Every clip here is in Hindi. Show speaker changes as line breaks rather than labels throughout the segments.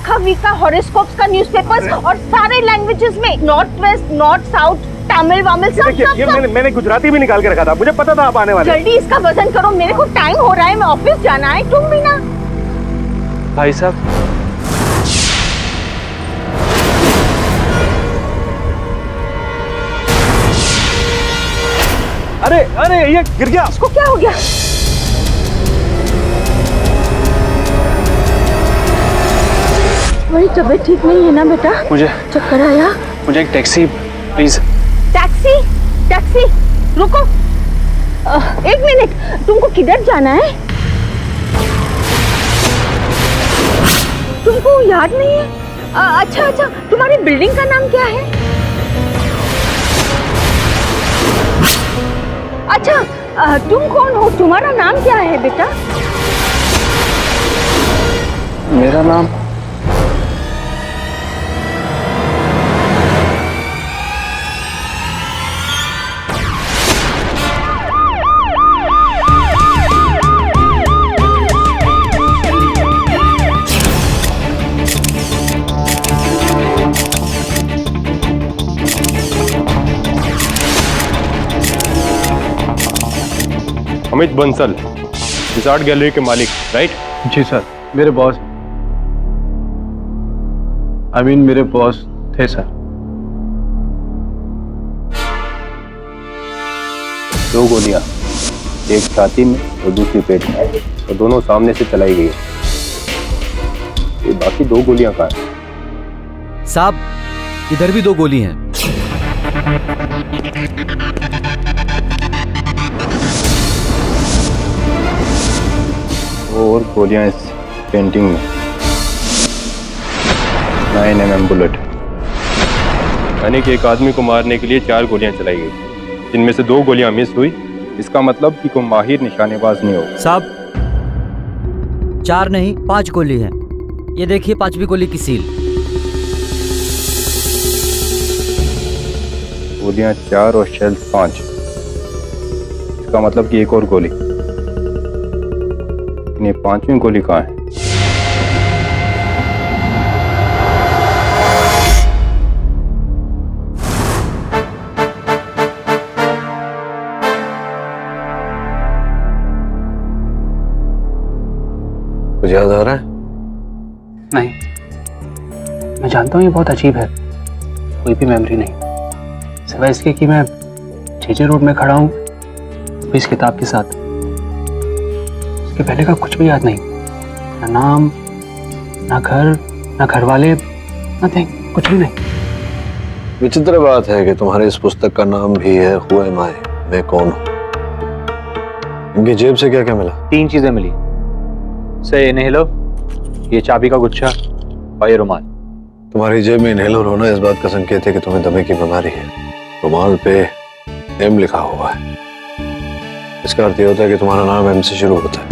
आखा वीक का हॉरोस्कोप्स का न्यूज़पेपर्स और सारे लैंग्वेजेस में, north west, north south, Tamil वामिल सब सब सब।
मैंने गुजराती भी निकाल के रखा था, मुझे पता था आप आने वाले।
जल्दी इसका वजन करो, मेरे को टाइम हो रहा है, मैं ऑफिस जाना है। तुम भी ना।
भाई साहब, अरे अरे ये गिर गया।
इसको क्या हो गया? तुम्हारी तबीयत ठीक नहीं है ना बेटा?
मुझे
चक्कर आया?
मुझे एक टैक्सी प्लीज।
टैक्सी? टैक्सी रुको, एक मिनट, तुमको किधर जाना है? तुमको याद नहीं है? अच्छा अच्छा, तुम्हारी बिल्डिंग का नाम क्या है? अच्छा, तुम कौन हो? तुम्हारा नाम क्या है बेटा?
मेरा नाम अमित बंसल, इस आर्ट गैलरी के मालिक, राइट?
जी सर, मेरे बॉस, मेरे बॉस थे सर।
2 गोलियां, एक छाती में और दूसरी पेट में, और दोनों सामने से चलाई गई। ये बाकी 2 गोलियां कहाँ हैं?
साहब, इधर भी 2 गोली हैं।
और गोलियां इस पेंटिंग में। 9mm बुलेट, यानी कि एक आदमी को मारने के लिए 4 गोलियां चलाई गई, जिनमें से 2 गोलियां मिस हुई। इसका मतलब कि कोई माहिर निशानेबाज नहीं होगा।
साहब, 4 नहीं 5 गोली हैं। ये देखिए 5वीं गोली की सील।
गोलियां 4 और शेल 5, इसका मतलब कि एक और गोली। ये 5वीं गोली कहाँ है?
कुछ याद आ रहा है?
नहीं, मैं जानता हूँ ये बहुत अजीब है, कोई भी मेमोरी नहीं, सिवाय इसके कि मैं जेजे रोड में खड़ा हूँ इस किताब के साथ। उसके पहले का कुछ भी याद नहीं, ना नाम, ना घर, ना घर वाले, नथिंग, कुछ भी नहीं।
विचित्र बात है कि तुम्हारे इस पुस्तक का नाम भी है हु एम आई, मैं कौन हूँ। इनकी जेब से क्या क्या मिला?
3 चीजें मिली। से इनहेलर, ये चाबी का गुच्छा और ये रुमाल।
तुम्हारी जेब में इनहेलर होना इस बात का संकेत है कि तुम्हें दमे की बीमारी है। रुमाल पे एम लिखा हुआ है, इसका अर्थ यह होता है कि तुम्हारा नाम एम से शुरू होता है।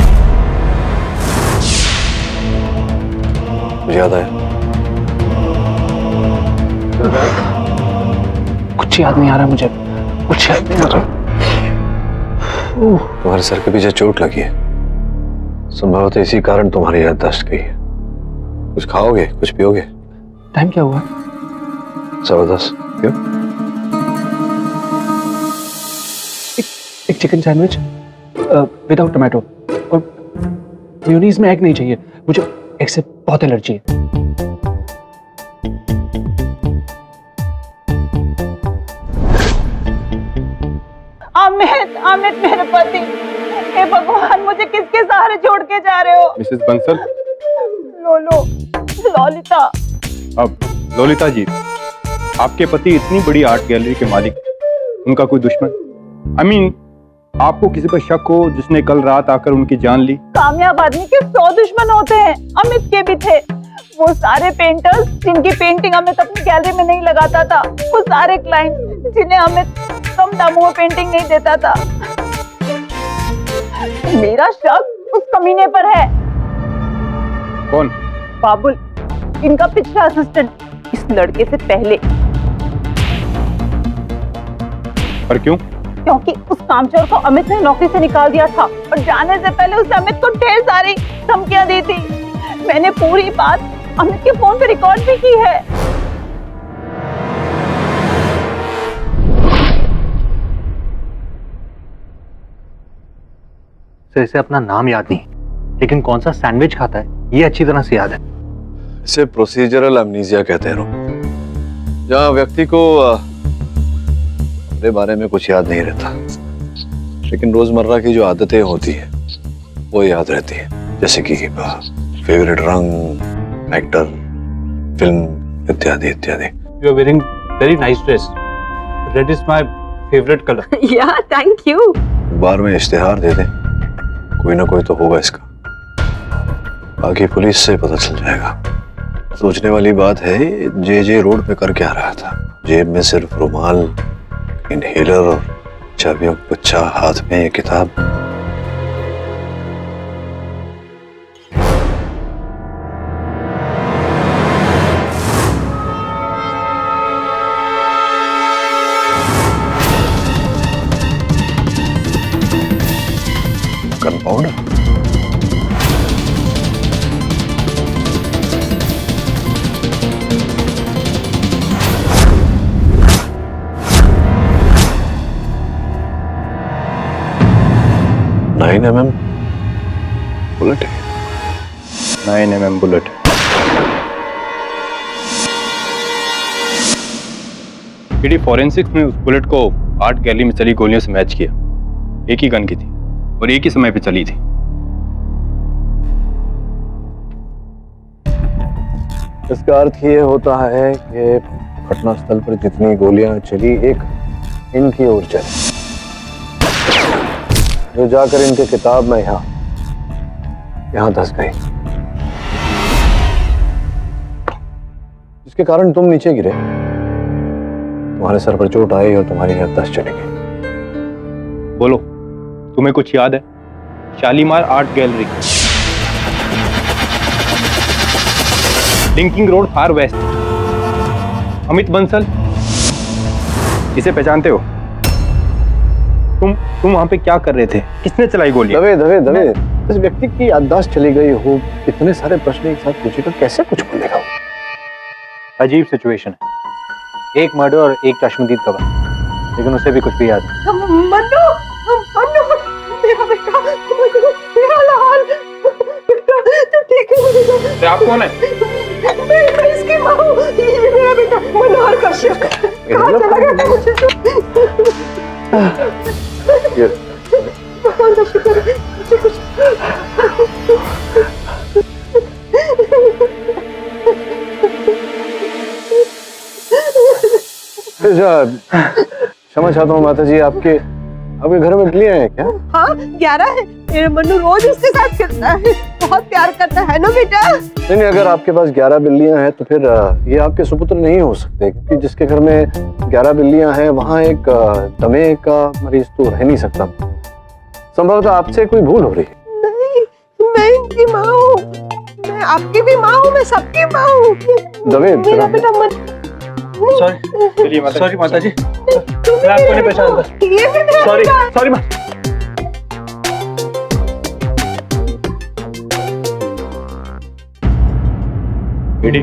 मुझे याद आया?
कुछ याद नहीं आ रहा मुझे, कुछ याद नहीं आ रहा।
तुम्हारे सर के पीछे चोट लगी है, संभवतः इसी कारण तुम्हारी याददाश्त गई है। कुछ खाओगे, कुछ पियोगे?
टाइम क्या हुआ?
10:15। क्यों?
एक चिकन सैंडविच विदाउट टोमेटो, और मेयोनीज में एग नहीं चाहिए, मुझे एग से बहुत एलर्जी है।
अमित, अमित मेरे पति, हे भगवान, मुझे किसके सहारे छोड़ के जा रहे हो?
मिसेस बंसल।
लोलो, ललिता।
अब ललिता जी, आपके पति इतनी बड़ी आर्ट गैलरी के मालिक, उनका कोई दुश्मन? आपको किसी पर शक हो जिसने कल रात आकर उनकी जान ली?
कामयाब आदमी के 100 दुश्मन होते हैं, अमित के भी थे। वो सारे पेंटर्स जिनकी पेंटिंग अमित अपनी गैलरी में नहीं लगाता था, वो सारे क्लाइंट जिन्हें अमित कम दामों में पेंटिंग नहीं देता था। मेरा शक उस कमीने पर है।
कौन?
बाबुल, इनका पिछला असिस्टेंट, इस लड़के से पहले।
पर क्यों?
क्योंकि उस कामचोर को अमित ने नौकरी से निकाल दिया था और जाने से पहले उसने अमित को ढेर सारी धमकियां दी थी। मैंने पूरी बात अमित के फोन पे रिकॉर्ड भी की है।
सर इसे अपना नाम याद नहीं, लेकिन कौन सा सैंडविच खाता है ये अच्छी तरह से याद है।
इसे प्रोसीजरल अमनीजिया कहते हैं, जहाँ व्यक्ति को अपने बारे में कुछ याद नहीं रहता, लेकिन रोजमर्रा की जो आदतें होती है वो याद रहती है, जैसे कि फेवरेट रंग, एक्टर, फिल्म इत्यादि इत्यादि।
You are wearing very nice dress, red is my favourite colour.
Yeah thank you.
बार में इश्तिहार दे दें, कोई ना कोई तो होगा इसका, बाकी पुलिस से पता चल जाएगा। सोचने वाली बात है, जे रोड पे कर क्या रहा था? जेब में सिर्फ रुमाल, इनहेलर और चाबियों का गुच्छा, हाथ में ये किताब। गनपाउडर? नाइन mm बुलेट है।
9 mm बुलेट। पीडी फॉरेंसिक्स ने उस बुलेट को आर्ट गैलरी में चली गोलियों से मैच किया। एक ही गन की थी और एक ही समय पे चली थी।
इसका अर्थ ये होता है कि घटनास्थल पर जितनी गोलियां चली, एक इनकी ओर चली, जो जाकर इनके किताब में यहां धंस गई, जिसके कारण तुम नीचे गिरे, तुम्हारे सर पर चोट आई और तुम्हारी याददाश्त चली गई।
बोलो, तुम्हें कुछ याद है? Shalimar art gallery, linking road, फार वेस्ट। अमित बंसल, इसे पहचानते हो? तुम वहां पे क्या कर रहे थे? किसने चलाई गोली?
दवे इस व्यक्ति की याददाश्त चली गई हो, इतने सारे प्रश्न एक साथ पूछेगा, कैसे कुछ बोलेगा?
अजीब सिचुएशन है, एक मर्डर और एक चश्मदीद गवाह, लेकिन उसे भी कुछ भी याद नहीं।
मन्नू, मन्नू, मेरा बेटा, मेरा लाल बेटा, तू ठीक है?
आप कौन है?
मैं इसकी माँ हूँ, ये मेरा बेटा मनोहर कश्यप। कहाँ चला गया था मुझे तो? भगवान का शुक्र है, मुझे कुछ
क्षमा चाहता हूँ माता जी, आपके घर में बिल्लियां हैं क्या?
हाँ 11 है। मेरा मन्नू रोज उसके साथ खेलता है, बहुत प्यार करता है ना बेटा।
नहीं, अगर आपके पास 11 बिल्लियां हैं तो फिर ये आपके सुपुत्र नहीं हो सकते, क्योंकि जिसके घर में 11 बिल्लियां हैं वहां एक दमे का मरीज तो रह नहीं सकता। संभवतः आपसे कोई भूल हो रही है।
नहीं, मैं इनकी माँ हूँ, मैं आपकी भी माँ हूँ, मैं सबकी माँ हूँ।
दवे,
मेरा बेटा
सॉरी माता जी, मैं आपको नहीं पहचानता। सॉरी माँ।
पीडी,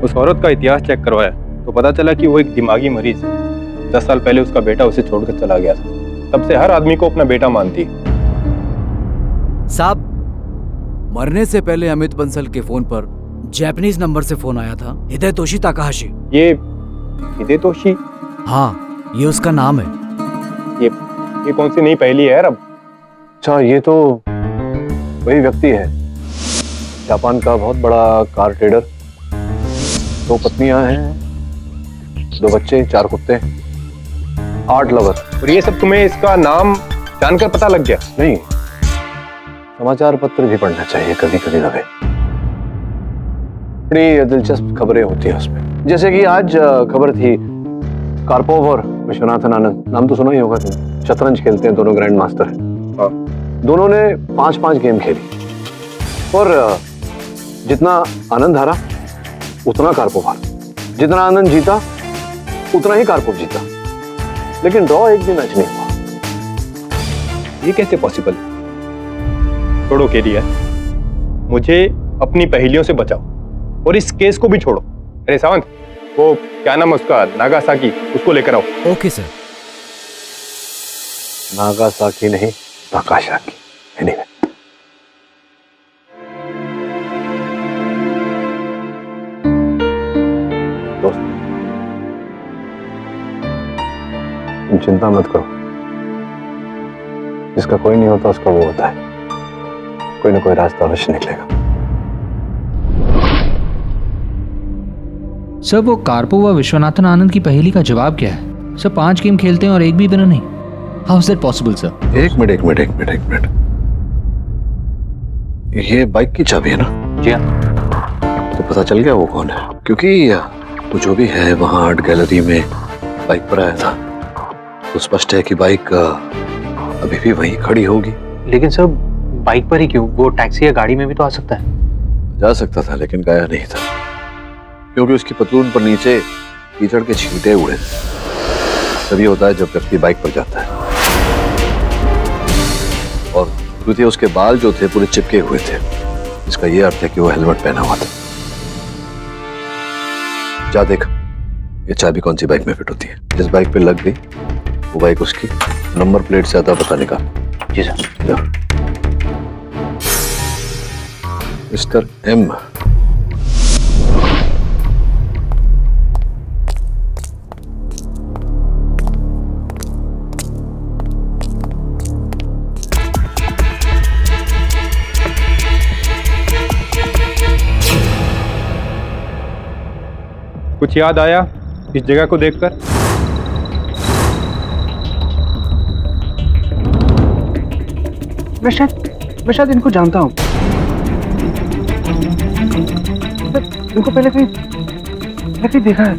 उस औरत का इतिहास चेक करवाया तो पता चला कि वो एक दिमागी मरीज है। 10 साल पहले उसका बेटा उसे छोड़कर चला गया था। तब से हर आदमी को अपना बेटा मानती है।
साहब, मरने से पहले अमित बंसल के फोन पर जापानीज नंबर से फोन आया था, हिदेतोशी ताकाहाशी।
ये हिदेतोशी?
हाँ, ये उसका नाम है।
ये कौन सी नई पहेली है यार अब?
अच्छा, ये तो वही व्यक्ति है, जापान का बहुत बड़ा कार ट्रेडर। 2 पत्नियां हैं, 2 बच्चे, 4 कुत्ते, 8 लवर।
और ये सब तुम्हें इसका नाम जानकर पता लग गया?
नहीं, समाचार पत्र भी पढ़ना चाहिए कभी कभी। दवे, बड़ी दिलचस्प खबरें होती हैं उसमें। जैसे कि आज खबर थी, कार्पोव और विश्वनाथन आनंद, नाम तो सुना ही होगा तुम, शतरंज खेलते हैं, दोनों ग्रैंड मास्टर हैं। दोनों ने 5-5 गेम खेली और जितना आनंद हारा उतना कार्पोव हारा, जितना आनंद जीता उतना ही कार्पोव जीता, लेकिन ड्रॉ एक भी मैच नहीं हुआ।
ये कैसे पॉसिबल? छोड़ो केरिया, मुझे अपनी पहेलियों से बचाओ। और इस केस को भी छोड़ो। अरे सावंत, वो क्या नाम है उसका, नागासाकी, उसको लेकर आओ।
Okay sir.
नागासाकी नहीं, नाकाशाकी। एनीवे, दोस्त तुम चिंता मत करो, जिसका कोई नहीं होता उसका वो होता है। कोई ना कोई रास्ता अवश्य निकलेगा।
सर वो कार्पोव और विश्वनाथन आनंद की पहेली का जवाब क्या है? सर 5 गेम खेलते हैं और एक भी विनर नहीं। How is that possible sir? एक मिनट। ये बाइक की चाबी है ना?
जी हाँ। तो पता चल गया वो कौन है? क्योंकि वो जो भी है वहां आर्ट गैलरी में बाइक पर आया था, तो स्पष्ट है कि बाइक अभी भी वहीं खड़ी होगी।
लेकिन सर बाइक पर ही क्यों? वो टैक्सी या गाड़ी में भी तो आ सकता है।
जा सकता था लेकिन गया नहीं था, क्योंकि उसकी पतलून पर नीचे कीचड़ के छींटे उड़े थे। तभी होता है जब व्यक्ति बाइक पर जाता है। और द्वितीय, उसके बाल जो थे पूरे चिपके हुए थे, इसका यह अर्थ है कि वो हेलमेट पहना हुआ था। जा देख, ये चाबी कौन सी बाइक में फिट होती है। जिस बाइक पे लग गई वो बाइक उसकी, नंबर प्लेट से आता पता निकाल।
जी सर।
जा। Mister M.
कुछ याद आया इस जगह को देखकर?
मैं शायद इनको जानता हूँ। इनको पहले कहीं देखा है।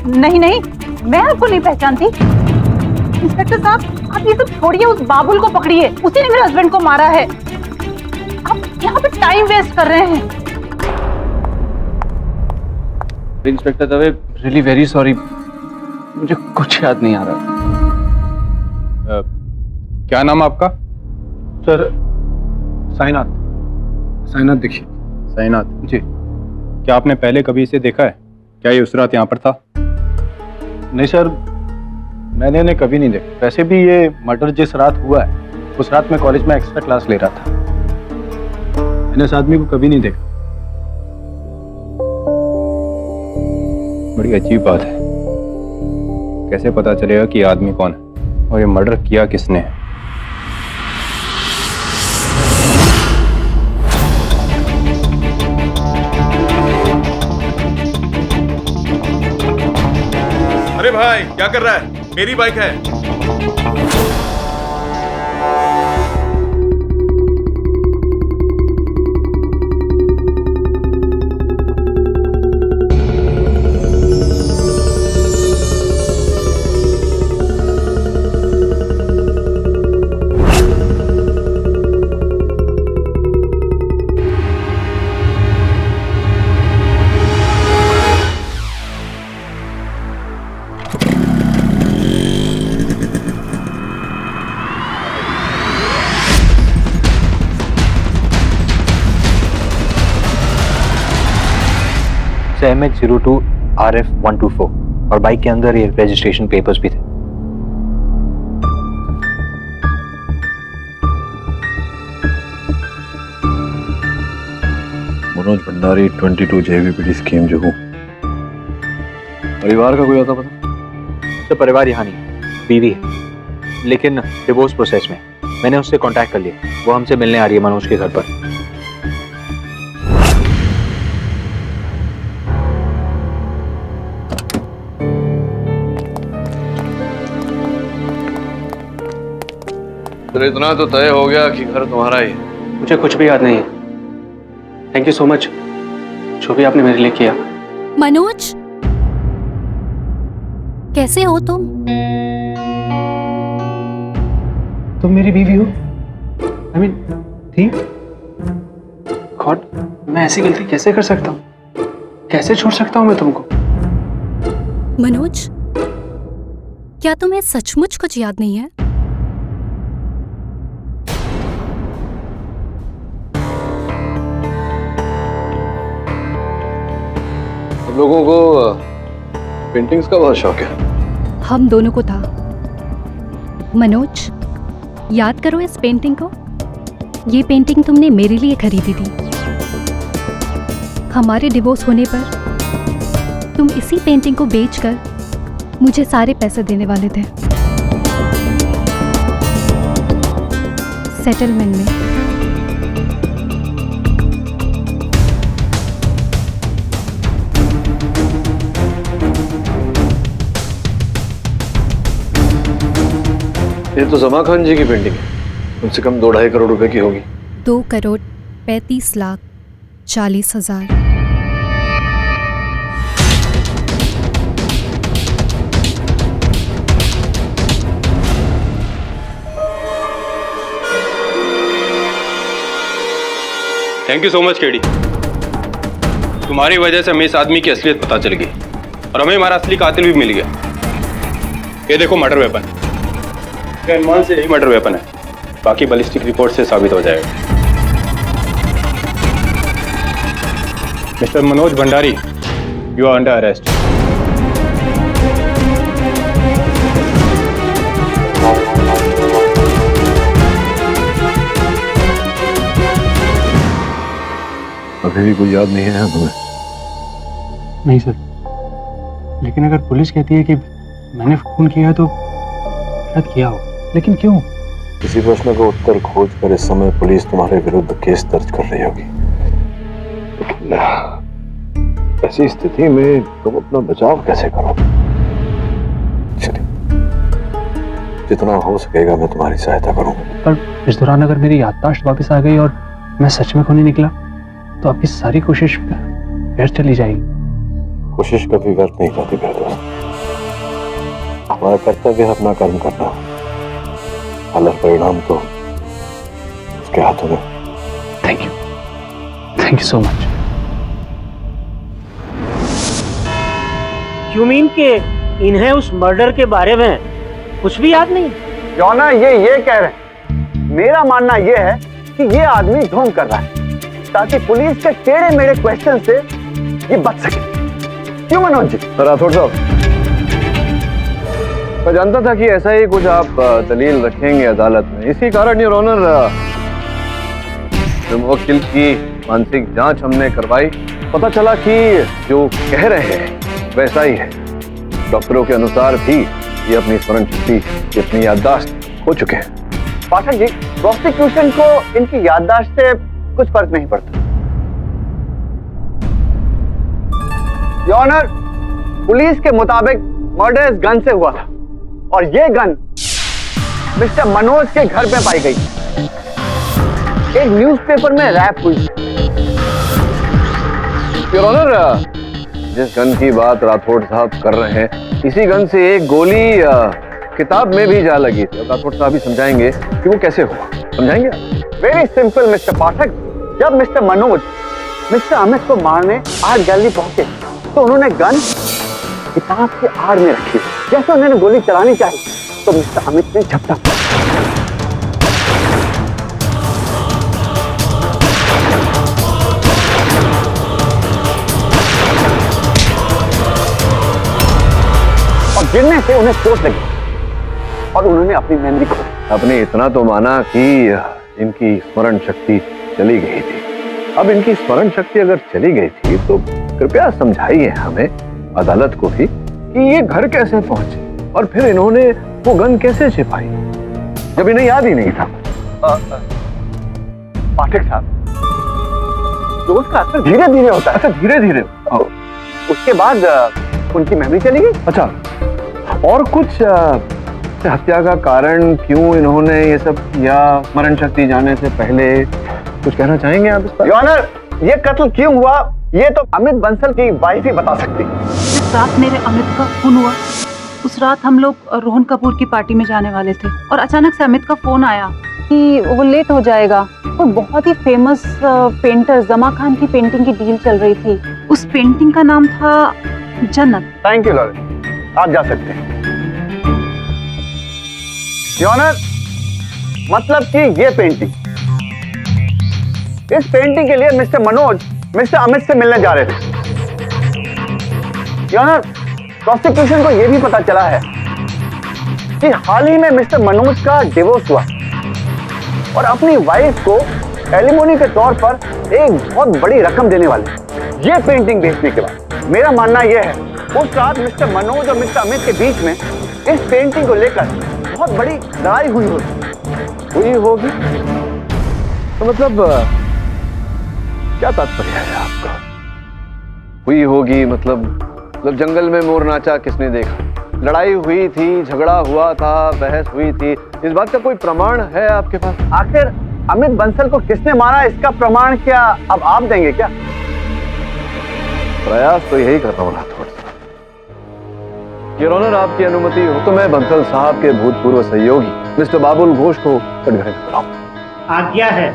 नहीं नहीं, मैं आपको नहीं पहचानती। इंस्पेक्टर साहब, आप ये सब छोड़िए, उस बाबुल को पकड़िए। उसी ने मेरे हस्बैंड को मारा है। आप यहाँ पे टाइम वेस्ट कर रहे हैं।
Inspector Dave, really very sorry, मुझे कुछ याद नहीं आ रहा।
क्या नाम है आपका?
सर साइनाथ दीक्षित।
साइनाथ
जी।
क्या आपने पहले कभी इसे देखा है? क्या ये उस रात यहाँ पर था?
नहीं सर, मैंने इन्हें कभी नहीं देखा। वैसे भी ये मर्डर जिस रात हुआ है उस रात मैं कॉलेज में एक्स्ट्रा क्लास ले रहा था। मैंने इस आदमी को कभी नहीं देखा।
बड़ी अजीब बात है। कैसे पता चलेगा कि ये आदमी कौन है और ये मर्डर किया किसने है?
अरे भाई क्या कर रहा है? मेरी बाइक है।
MH02 RF124 और बाइक के अंदर ये रजिस्ट्रेशन पेपर्स भी थे।
मनोज भंडारी 22 JVPD स्कीम जो हूँ। परिवार का कोई आता पता?
तो परिवार यहाँ नहीं, बीवी है, लेकिन डिवोर्स प्रोसेस में। मैंने उससे कांटेक्ट कर लिया, वो हमसे मिलने आ रही है मनोज के घर पर।
तो इतना तो तय हो गया कि घर तुम्हारा ही है।
मुझे कुछ भी याद नहीं है। थैंक यू सो मच जो भी आपने मेरे लिए किया।
मनोज, कैसे हो तुम?
तुम मेरी बीवी हो? I mean, थी? गॉड, मैं ऐसी गलती कैसे कर सकता हूँ? कैसे छोड़ सकता हूँ मैं तुमको?
मनोज, क्या तुम्हें सचमुच कुछ याद नहीं है?
तुम लोगों को पेंटिंग्स का बहुत शौक है।
हम दोनों को था। मनोज, याद करो इस पेंटिंग को। ये पेंटिंग तुमने मेरे लिए खरीदी थी। हमारे डिवोर्स होने पर तुम इसी पेंटिंग को बेचकर मुझे सारे पैसे देने वाले थे, सेटलमेंट में।
ये तो जमा खान जी की पेंटिंग है, कम से कम 2-2.5 करोड़ रुपए की होगी।
2,35,40,000।
Thank you so much KD. तुम्हारी वजह से हमें इस आदमी की असलियत पता चल गई और हमें हमारा असली कातिल भी मिल गया। ये देखो मर्डर वेपन। इसका अनुमान से यही मर्डर वेपन है, बाकी बैलिस्टिक रिपोर्ट से साबित हो जाएगा। Mister Manoj Bhandari, you are under arrest.
अभी भी कोई याद नहीं है तुम्हें?
नहीं सर, लेकिन अगर पुलिस कहती है कि मैंने खून किया है तो शायद किया हो, लेकिन क्यों?
इसी प्रश्न का उत्तर खोज कर इस समय पुलिस तुम्हारे विरुद्ध केस दर्ज कर रही होगी, लेकिन ऐसी स्थिति में तुम अपना बचाव कैसे करोगे? चलिए, जितना हो सकेगा मैं तुम्हारी सहायता करूंगा।
पर इस दौरान अगर मेरी याददाश्त वापस आ गई और मैं सच में खूनी निकला तो आपकी सारी कोशिश व्यर्थ चली जाएगी।
कोशिश कभी व्यर्थ नहीं जाती मेरे दोस्त। हमारा कर्तव्य है अपना कर्म करना, अलग परिणाम तो उसके हाथों में।
Thank you so much.
You mean के इन्हें उस मर्डर के बारे में कुछ भी याद नहीं?
जॉना ये कह रहे हैं, मेरा मानना ये है कि ये आदमी ढोंग कर रहा है ताकि पुलिस के टेढ़े मेढ़े क्वेश्चन से ये बच सके। क्यों मनोज जी?
राठौड़ साहब, मैं जानता था कि ऐसा ही कुछ आप दलील रखेंगे अदालत में, इसी कारण योर ऑनर मुवक्किल की मानसिक जांच हमने करवाई। पता चला कि जो कह रहे हैं वैसा ही है। डॉक्टरों के अनुसार भी ये अपनी स्मरण शक्ति, अपनी याददाश्त खो चुके हैं।
पाठक जी, प्रोसिक्यूशन को इनकी याददाश्त से कुछ फर्क नहीं पड़ता। योर ऑनर, पुलिस के मुताबिक मर्डर इस गन से हुआ था और ये गन मिस्टर मनोज के घर पे पाई गई, एक न्यूज़पेपर में रैप हुई।
योर ऑनर, जिस गन की बात राठौड़ साहब कर रहे हैं, इसी गन से एक गोली किताब में भी जा लगी थी। राठौड़ साहब ही समझाएंगे कि वो कैसे हुआ। समझाएंगे?
वेरी सिंपल मिस्टर पाठक। जब मिस्टर मनोज मिस्टर अमित को मारने आर्ट गैलरी पहुंचे तो उन्होंने गन किताब की आड़ में रखी। जैसे उन्होंने गोली चलानी चाहिए तो मिस्टर अमित ने झपटा मारा। और गिरने से उन्हें चोट लगी और उन्होंने अपनी मेमोरी खो दी।
आपने इतना तो माना कि इनकी स्मरण शक्ति चली गई थी। अब इनकी स्मरण शक्ति अगर चली गई थी तो कृपया समझाइए हमें, अदालत को भी, कि ये घर कैसे पहुंचे और फिर इन्होंने वो गन कैसे छिपाई जब इन्हें याद ही नहीं था।
पाठक साहब, दोस्त का असर धीरे धीरे होता है।
अच्छा, धीरे धीरे।
उसके बाद उनकी मेमोरी चली गई।
अच्छा, और कुछ हत्या का कारण क्यों इन्होंने ये सब, या स्मरण शक्ति जाने से पहले कुछ कहना चाहेंगे आप इस पर?
योर ऑनर, ये कत्ल क्यों हुआ ये तो अमित बंसल की वाइफ ही बता सकती।
जिस रात मेरे अमित का खून हुआ उस रात हम लोग रोहन कपूर की पार्टी में जाने वाले थे और अचानक से अमित का फोन आया कि वो लेट हो जाएगा और बहुत ही फेमस पेंटर जमा खान की पेंटिंग की डील चल रही थी। उस पेंटिंग का नाम था जन्नत।
थैंक यू लॉरेंस, आप जा सकते हैं। योर ऑनर, मतलब कि ये पेंटिंग, इस पेंटिंग के लिए मिस्टर मनोज मिस्टर अमित से मिलने जा रहे थे। योनर, प्रोसिक्यूशन को यह भी पता चला है कि हाल ही में मिस्टर मनोज का डिवोर्स हुआ और अपनी वाइफ को एलिमोनी के तौर पर एक बहुत बड़ी रकम देने वाले। ये पेंटिंग बेचने के बाद मेरा मानना यह है उस रात मिस्टर मनोज और मिस्टर अमित के बीच में इस पेंटिंग को लेकर बहुत बड़ी लड़ाई हुई होगी।
तो मतलब क्या तात्पर्य है आपका? हुई होगी मतलब जंगल में मोर नाचा किसने देखा? लड़ाई हुई थी, झगड़ा हुआ था, बहस हुई थी, इस बात का कोई प्रमाण है आपके पास?
आखिर अमित बंसल को किसने मारा, इसका प्रमाण क्या अब आप देंगे क्या?
प्रयास तो यही कर रहा हूँ राठौड़ साहब। योर ऑनर, आपकी अनुमति हो तो मैं बंसल साहब के भूतपूर्व सहयोगी मिस्टर बाबुल घोष को कटघरे कराऊं।
आज्ञा है।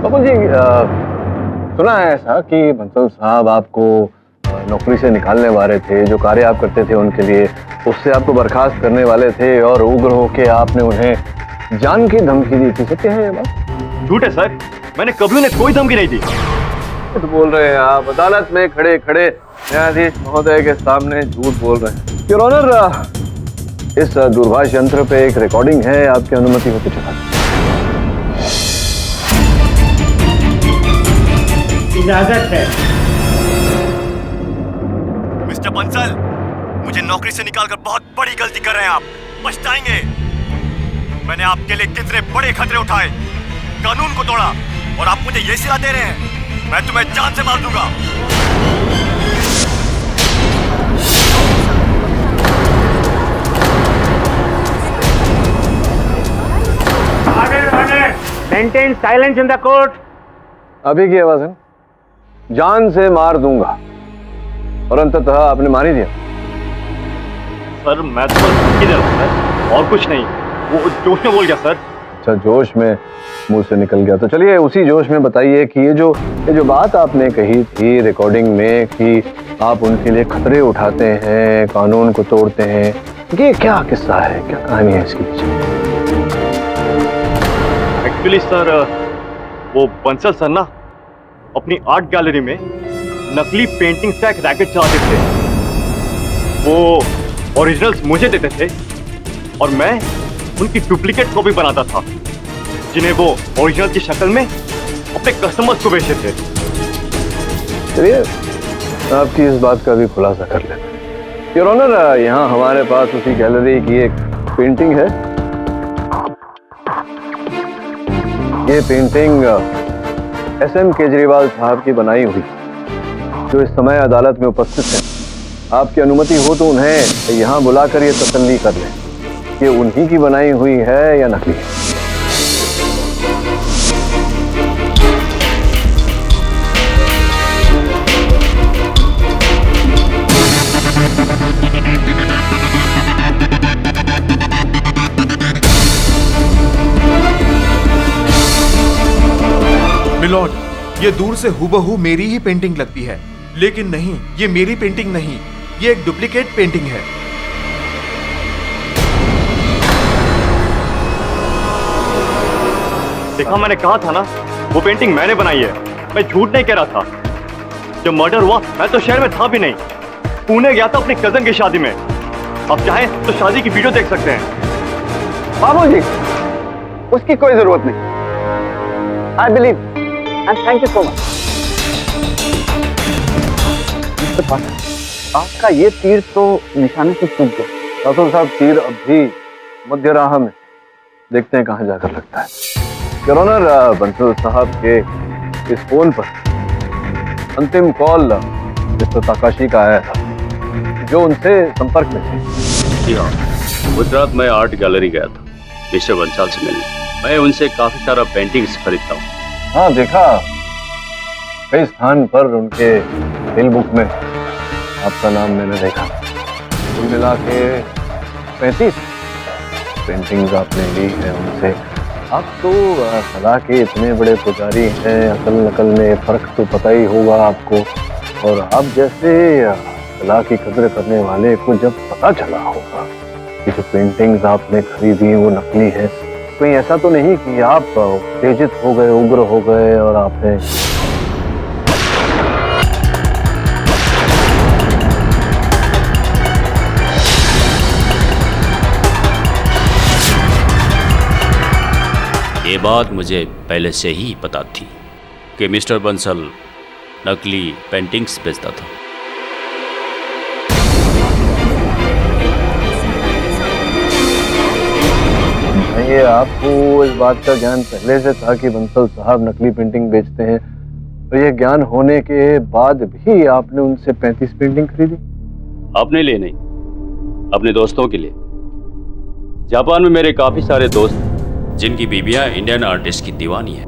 बाबुल जी, सुना है ऐसा कि बंसल साहब आपको नौकरी से निकालने वाले थे, जो कार्य आप करते थे उनके लिए उससे आपको बर्खास्त करने वाले थे और उग्र होकर आपने उन्हें जान की धमकी दी थी। सत्य है ये बात?
झूठ है सर, मैंने कभी उन्हें कोई धमकी नहीं दी।
झूठ बोल रहे हैं आप, अदालत में खड़े खड़े न्यायाधीश महोदय के सामने झूठ बोल रहे हैं। योर ऑनर, इस दूरभाष यंत्र पे एक रिकॉर्डिंग है, आपकी अनुमति हो तो चला।
इजाजत है।
मिस्टर बंसल, मुझे नौकरी से निकालकर बहुत बड़ी गलती कर रहे हैं आप, पछताएंगे। मैंने आपके लिए कितने बड़े खतरे उठाए, कानून को तोड़ा और आप मुझे ये सिला दे रहे हैं मैं तुम्हें जान से मार दूंगा।
Maintain silence in the court.
अभी की आवाज है, जान से मार दूंगा, और अंततः आपने मार ही दिया।
सर मैं तो धमकी दे रहा हूं सर, और कुछ नहीं, वो जोश में बोल गया सर।
अच्छा, जोश में मुंह से निकल गया। तो चलिए उसी जोश में बताइए कि ये जो बात आपने कही थी रिकॉर्डिंग में कि आप उनके लिए खतरे उठाते हैं, कानून को तोड़ते हैं, ये क्या किस्सा है, क्या कहानी है इसके पीछे?
एक्चुअली सर, वो बंसल सर ना अपनी आर्ट गैलरी में नकली पेंटिंग्स का एक रैकेट चलाते थे। वो ओरिजिनल्स मुझे देते थे और मैं उनकी डुप्लीकेट कॉपी बनाता था, जिन्हें वो ओरिजिनल की शक्ल में अपने कस्टमर्स को बेचते थे।
चलिए आपकी इस बात का भी खुलासा कर लेते हैं। योर ऑनर, यहाँ हमारे पास उसी गैलरी की एक पेंटिंग है। ये पेंटिंग SM केजरीवाल साहब की बनाई हुई, जो इस समय अदालत में उपस्थित है। आपकी अनुमति हो तो उन्हें यहाँ बुलाकर ये तसल्ली कर लें कि उन्हीं की बनाई हुई है या नकली है।
मिलॉर्ड, ये दूर से हूबहू मेरी ही पेंटिंग लगती है, लेकिन नहीं, ये मेरी पेंटिंग नहीं, ये एक डुप्लीकेट पेंटिंग है।
देखा, मैंने कहा था ना, वो पेंटिंग मैंने बनाई है। मैं झूठ नहीं कह रहा था। जब मर्डर हुआ मैं तो शहर में था भी नहीं, पुणे गया था अपनी कजन की शादी में। आप चाहें तो शादी की वीडियो देख सकते हैं।
बाबूजी, उसकी कोई जरूरत नहीं। I believe and thank you so much. आपका ये तीर तो निशाने से चूक गया।
राठौर साहब, तीर अब भी मध्य राह में, देखते हैं कहाँ जाकर लगता है। योर ऑनर, बंसल साहब के इस फोन पर अंतिम कॉल मिस्टर ताकाशी का आया था, जो उनसे संपर्क में थे।
जी हाँ, उस रात मैं आर्ट गैलरी गया था मिस्टर बंसल से मिलने। मैं उनसे काफी सारा पेंटिंग्स खरीदता हूँ।
हाँ, देखा, कई स्थान पर उनके बिल बुक में आपका नाम मैंने देखा। कुल मिला के 35 पेंटिंग्स आपने ली है उनसे। आप तो कला के इतने बड़े पुजारी हैं, अकल नकल में फर्क तो पता ही होगा आपको। और आप जैसे कला की कदर करने वाले को जब पता चला होगा कि जो पेंटिंग्स आपने खरीदी वो नकली है, कहीं ऐसा तो नहीं कि आप उत्तेजित हो गए, उग्र हो गए और आपने
ये बात मुझे पहले से ही पता थी कि मिस्टर बंसल नकली पेंटिंग्स बेचता था।
ये आपको इस बात का ज्ञान पहले से था कि बंसल साहब नकली पेंटिंग बेचते हैं, तो ये ज्ञान होने के बाद भी आपने उनसे 35 पेंटिंग खरीदी?
अपने लिए नहीं, अपने दोस्तों के लिए। जापान में मेरे काफी सारे दोस्त जिनकी बीबियां इंडियन आर्टिस्ट की दीवानी है,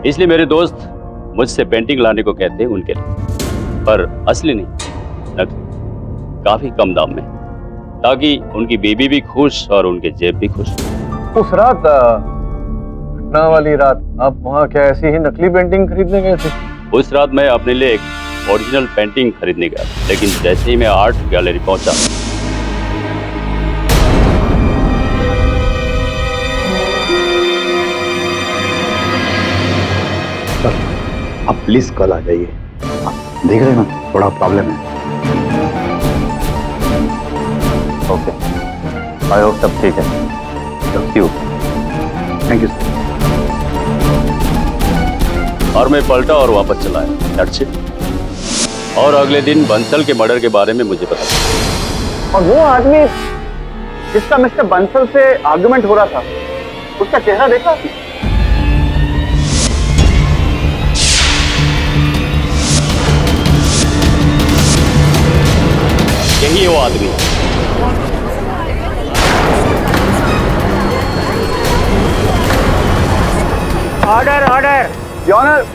इसलिए मेरे दोस्त मुझसे पेंटिंग लाने को कहते हैं उनके लिए, पर असली नहीं, नकली, काफी कम दाम में, ताकि उनकी बीबी भी खुश और उनके जेब भी खुश।
उस रात, घटना वाली रात, आप वहाँ क्या ऐसी ही नकली पेंटिंग खरीदने गए थे?
उस रात मैं अपने लिए एक ओरिजिनल पेंटिंग खरीदने गया, लेकिन जैसे ही मैं आर्ट गैलरी पहुंचा,
आप प्लीज कल आ जाइए। आप देख रहे हैं ना, थोड़ा प्रॉब्लम है। ओके, आई होप सब ठीक है। Thank you sir.
और मैं पलटा और वापस चला आया। That's it। और अगले दिन बंसल के मर्डर के बारे में मुझे पता चला।
और वो आदमी जिसका मिस्टर बंसल से आर्गुमेंट हो रहा था, उसका चेहरा देखा?
यही है वो आदमी।
Order order.
योर ऑनर,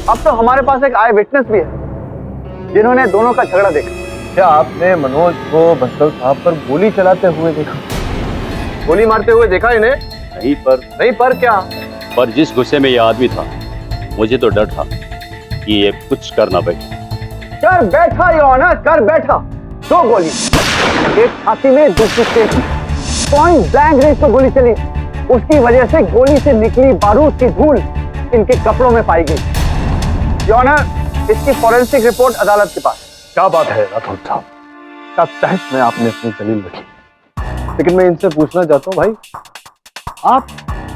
अब तो हमारे पास एक आई विटनेस भी है जिन्होंने दोनों का झगड़ा देखा।
क्या आपने मनोज को बंसल साहब पर गोली चलाते हुए देखा? गोली मारते हुए देखा इन्हें?
नहीं पर
क्या?
पर जिस गुस्से में ये आदमी था, मुझे तो डर था कि ये कुछ कर ना बैठे।
कर बैठा योर ऑनर, कर बैठा। 2 गोली, एक छाती में, दूसरी पेट में। पॉइंट ब्लैंक रेंज पर गोली चली, उसकी वजह से गोली से निकली बारूद की धूल इनके कपड़ों में पाई गई। योर ऑनर, इसकी फॉरेंसिक रिपोर्ट अदालत के पास।
क्या बात है राठौर साहब, क्या तहस में आपने अपनी दलील रखी। लेकिन मैं इनसे पूछना चाहता हूँ भाई, आप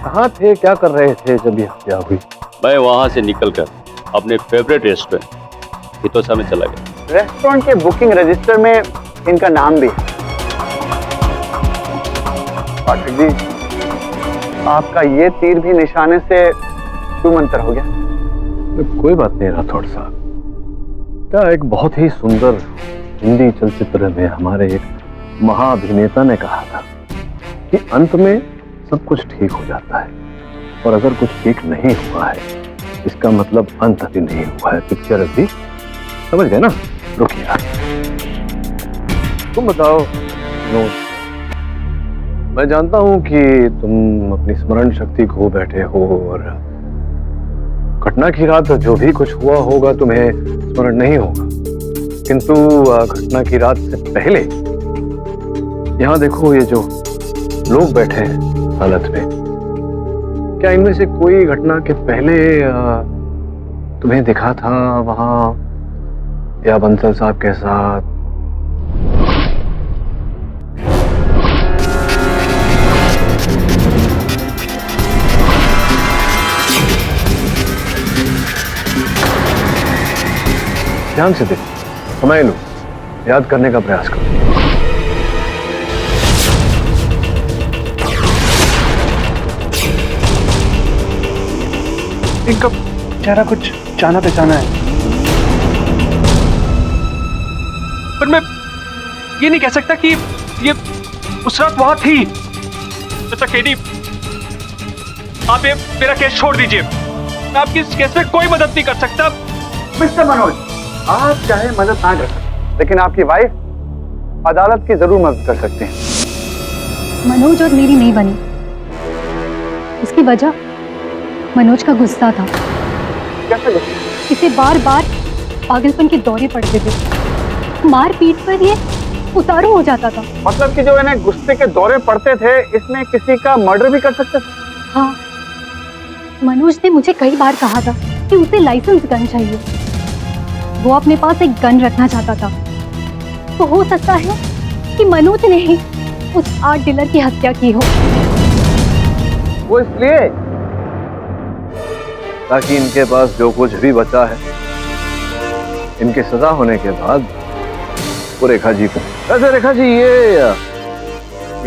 कहाँ थे, क्या कर रहे थे जब ये हत्या हुई?
मैं वहां से निकलकर अपने फेवरेट रेस्टोरेंट हितोसा में चला गया।
रेस्टोरेंट के बुकिंग रजिस्टर में इनका नाम भी है। पाठक जी, आपका ये तीर भी निशाने से मंतर हो गया।
कोई बात नहीं राठौर साहब, क्या एक बहुत ही सुंदर हिंदी चलचित्र में हमारे एक महाअभिनेता ने कहा था कि अंत में सब कुछ ठीक हो जाता है, और अगर कुछ ठीक नहीं हुआ है इसका मतलब अंत अभी नहीं हुआ है, पिक्चर अभी, समझ गए ना? रुकिए यार, तुम बताओ। मैं जानता हूं कि तुम अपनी स्मरण शक्ति खो बैठे हो और घटना की रात जो भी कुछ हुआ होगा तुम्हें स्मरण नहीं होगा, किंतु घटना की रात से पहले यहाँ देखो, ये जो लोग बैठे हैं हालत में, क्या इनमें से कोई घटना के पहले तुम्हें दिखा था वहां, या बंसल साहब के साथ? ध्यान से देखो, समय लो, याद करने का प्रयास करो।
इनका चेहरा कुछ जाना पहचाना है, पर मैं ये नहीं कह सकता कि ये उस रात वहां थी। मिस्टर केडी, आप ये मेरा केस छोड़ दीजिए, मैं आपकी इस केस में कोई मदद नहीं कर सकता।
मिस्टर मनोज, आप चाहे मदद ना कर सकते, लेकिन आपकी वाइफ अदालत की जरूर मदद कर सकते हैं।
मनोज और मेरी नहीं बनी, इसकी वजह मनोज का गुस्सा था।
कैसे गुस्सा?
इसे बार बार पागलपन के दौरे पड़ते थे, मार पीट पर ये उतारू हो जाता था।
मतलब कि जो इन्हें गुस्से के दौरे पड़ते थे, इसमें किसी का मर्डर भी कर सकते थे?
हाँ, मनोज ने मुझे कई बार कहा था कि उसे लाइसेंस गन चाहिए, वो अपने पास एक गन रखना चाहता था। तो हो सकता है कि मनोज ने ही उस आर्ट डीलर की हत्या की हो।
वो इसलिए ताकि इनके पास जो कुछ भी बचा है इनकी सजा होने के बाद वो रेखा जी को। वैसे रेखा जी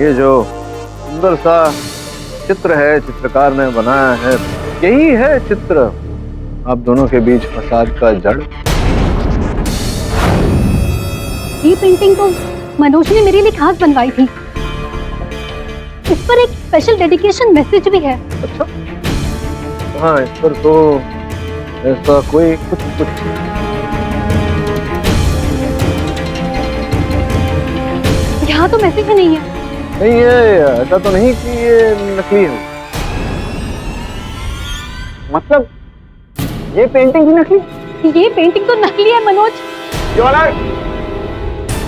ये जो सुंदर सा चित्र है चित्रकार ने बनाया है, यही है चित्र आप दोनों के बीच फसाद का जड़।
ये पेंटिंग तो मनोज ने मेरे लिए खास बनवाई थी। इस पर एक स्पेशल डेडिकेशन मैसेज भी है।
अच्छा हाँ, इस पर तो ऐसा कोई कुछ
यहाँ तो मैसेज ही नहीं है।
नहीं, ये ऐसा तो नहीं कि ये नकली है।
मतलब ये पेंटिंग भी नकली?
ये पेंटिंग तो नकली है मनोज।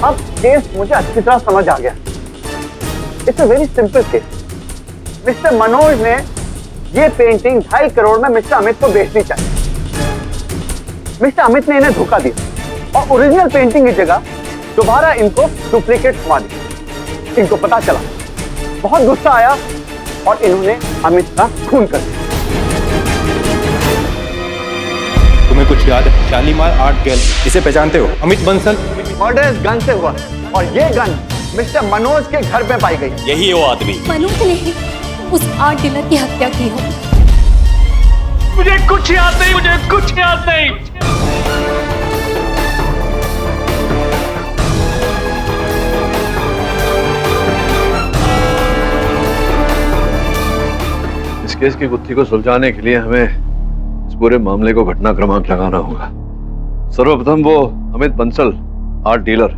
अब केस मुझे अच्छी तरह समझ आ गया। It's a very simple case. Mister Manoj ने ये पेंटिंग 2.5 करोड़ में मिस्टर अमित को बेचनी चाहिए। मिस्टर अमित ने इन्हें धोखा दिया और ओरिजिनल पेंटिंग की जगह दोबारा इनको डुप्लीकेट थमा दी। इनको पता चला, बहुत गुस्सा आया और इन्होंने अमित का खून कर दिया।
तुम्हें कुछ याद है? शालीमार आर्ट गैलरी, इसे पहचानते हो? अमित बंसल
मर्डर इस गन से हुआ और ये गन मिस्टर मनोज के घर में पाई गई।
यही है वो आदमी।
मनोज ने उस आर्ट डीलर की हत्या की हो।
मुझे कुछ याद नहीं, मुझे कुछ याद नहीं।
इस केस की गुत्थी को सुलझाने के लिए हमें इस पूरे मामले को घटना क्रमांक लगाना होगा। सर्वप्रथम वो अमित बंसल आर्ट डीलर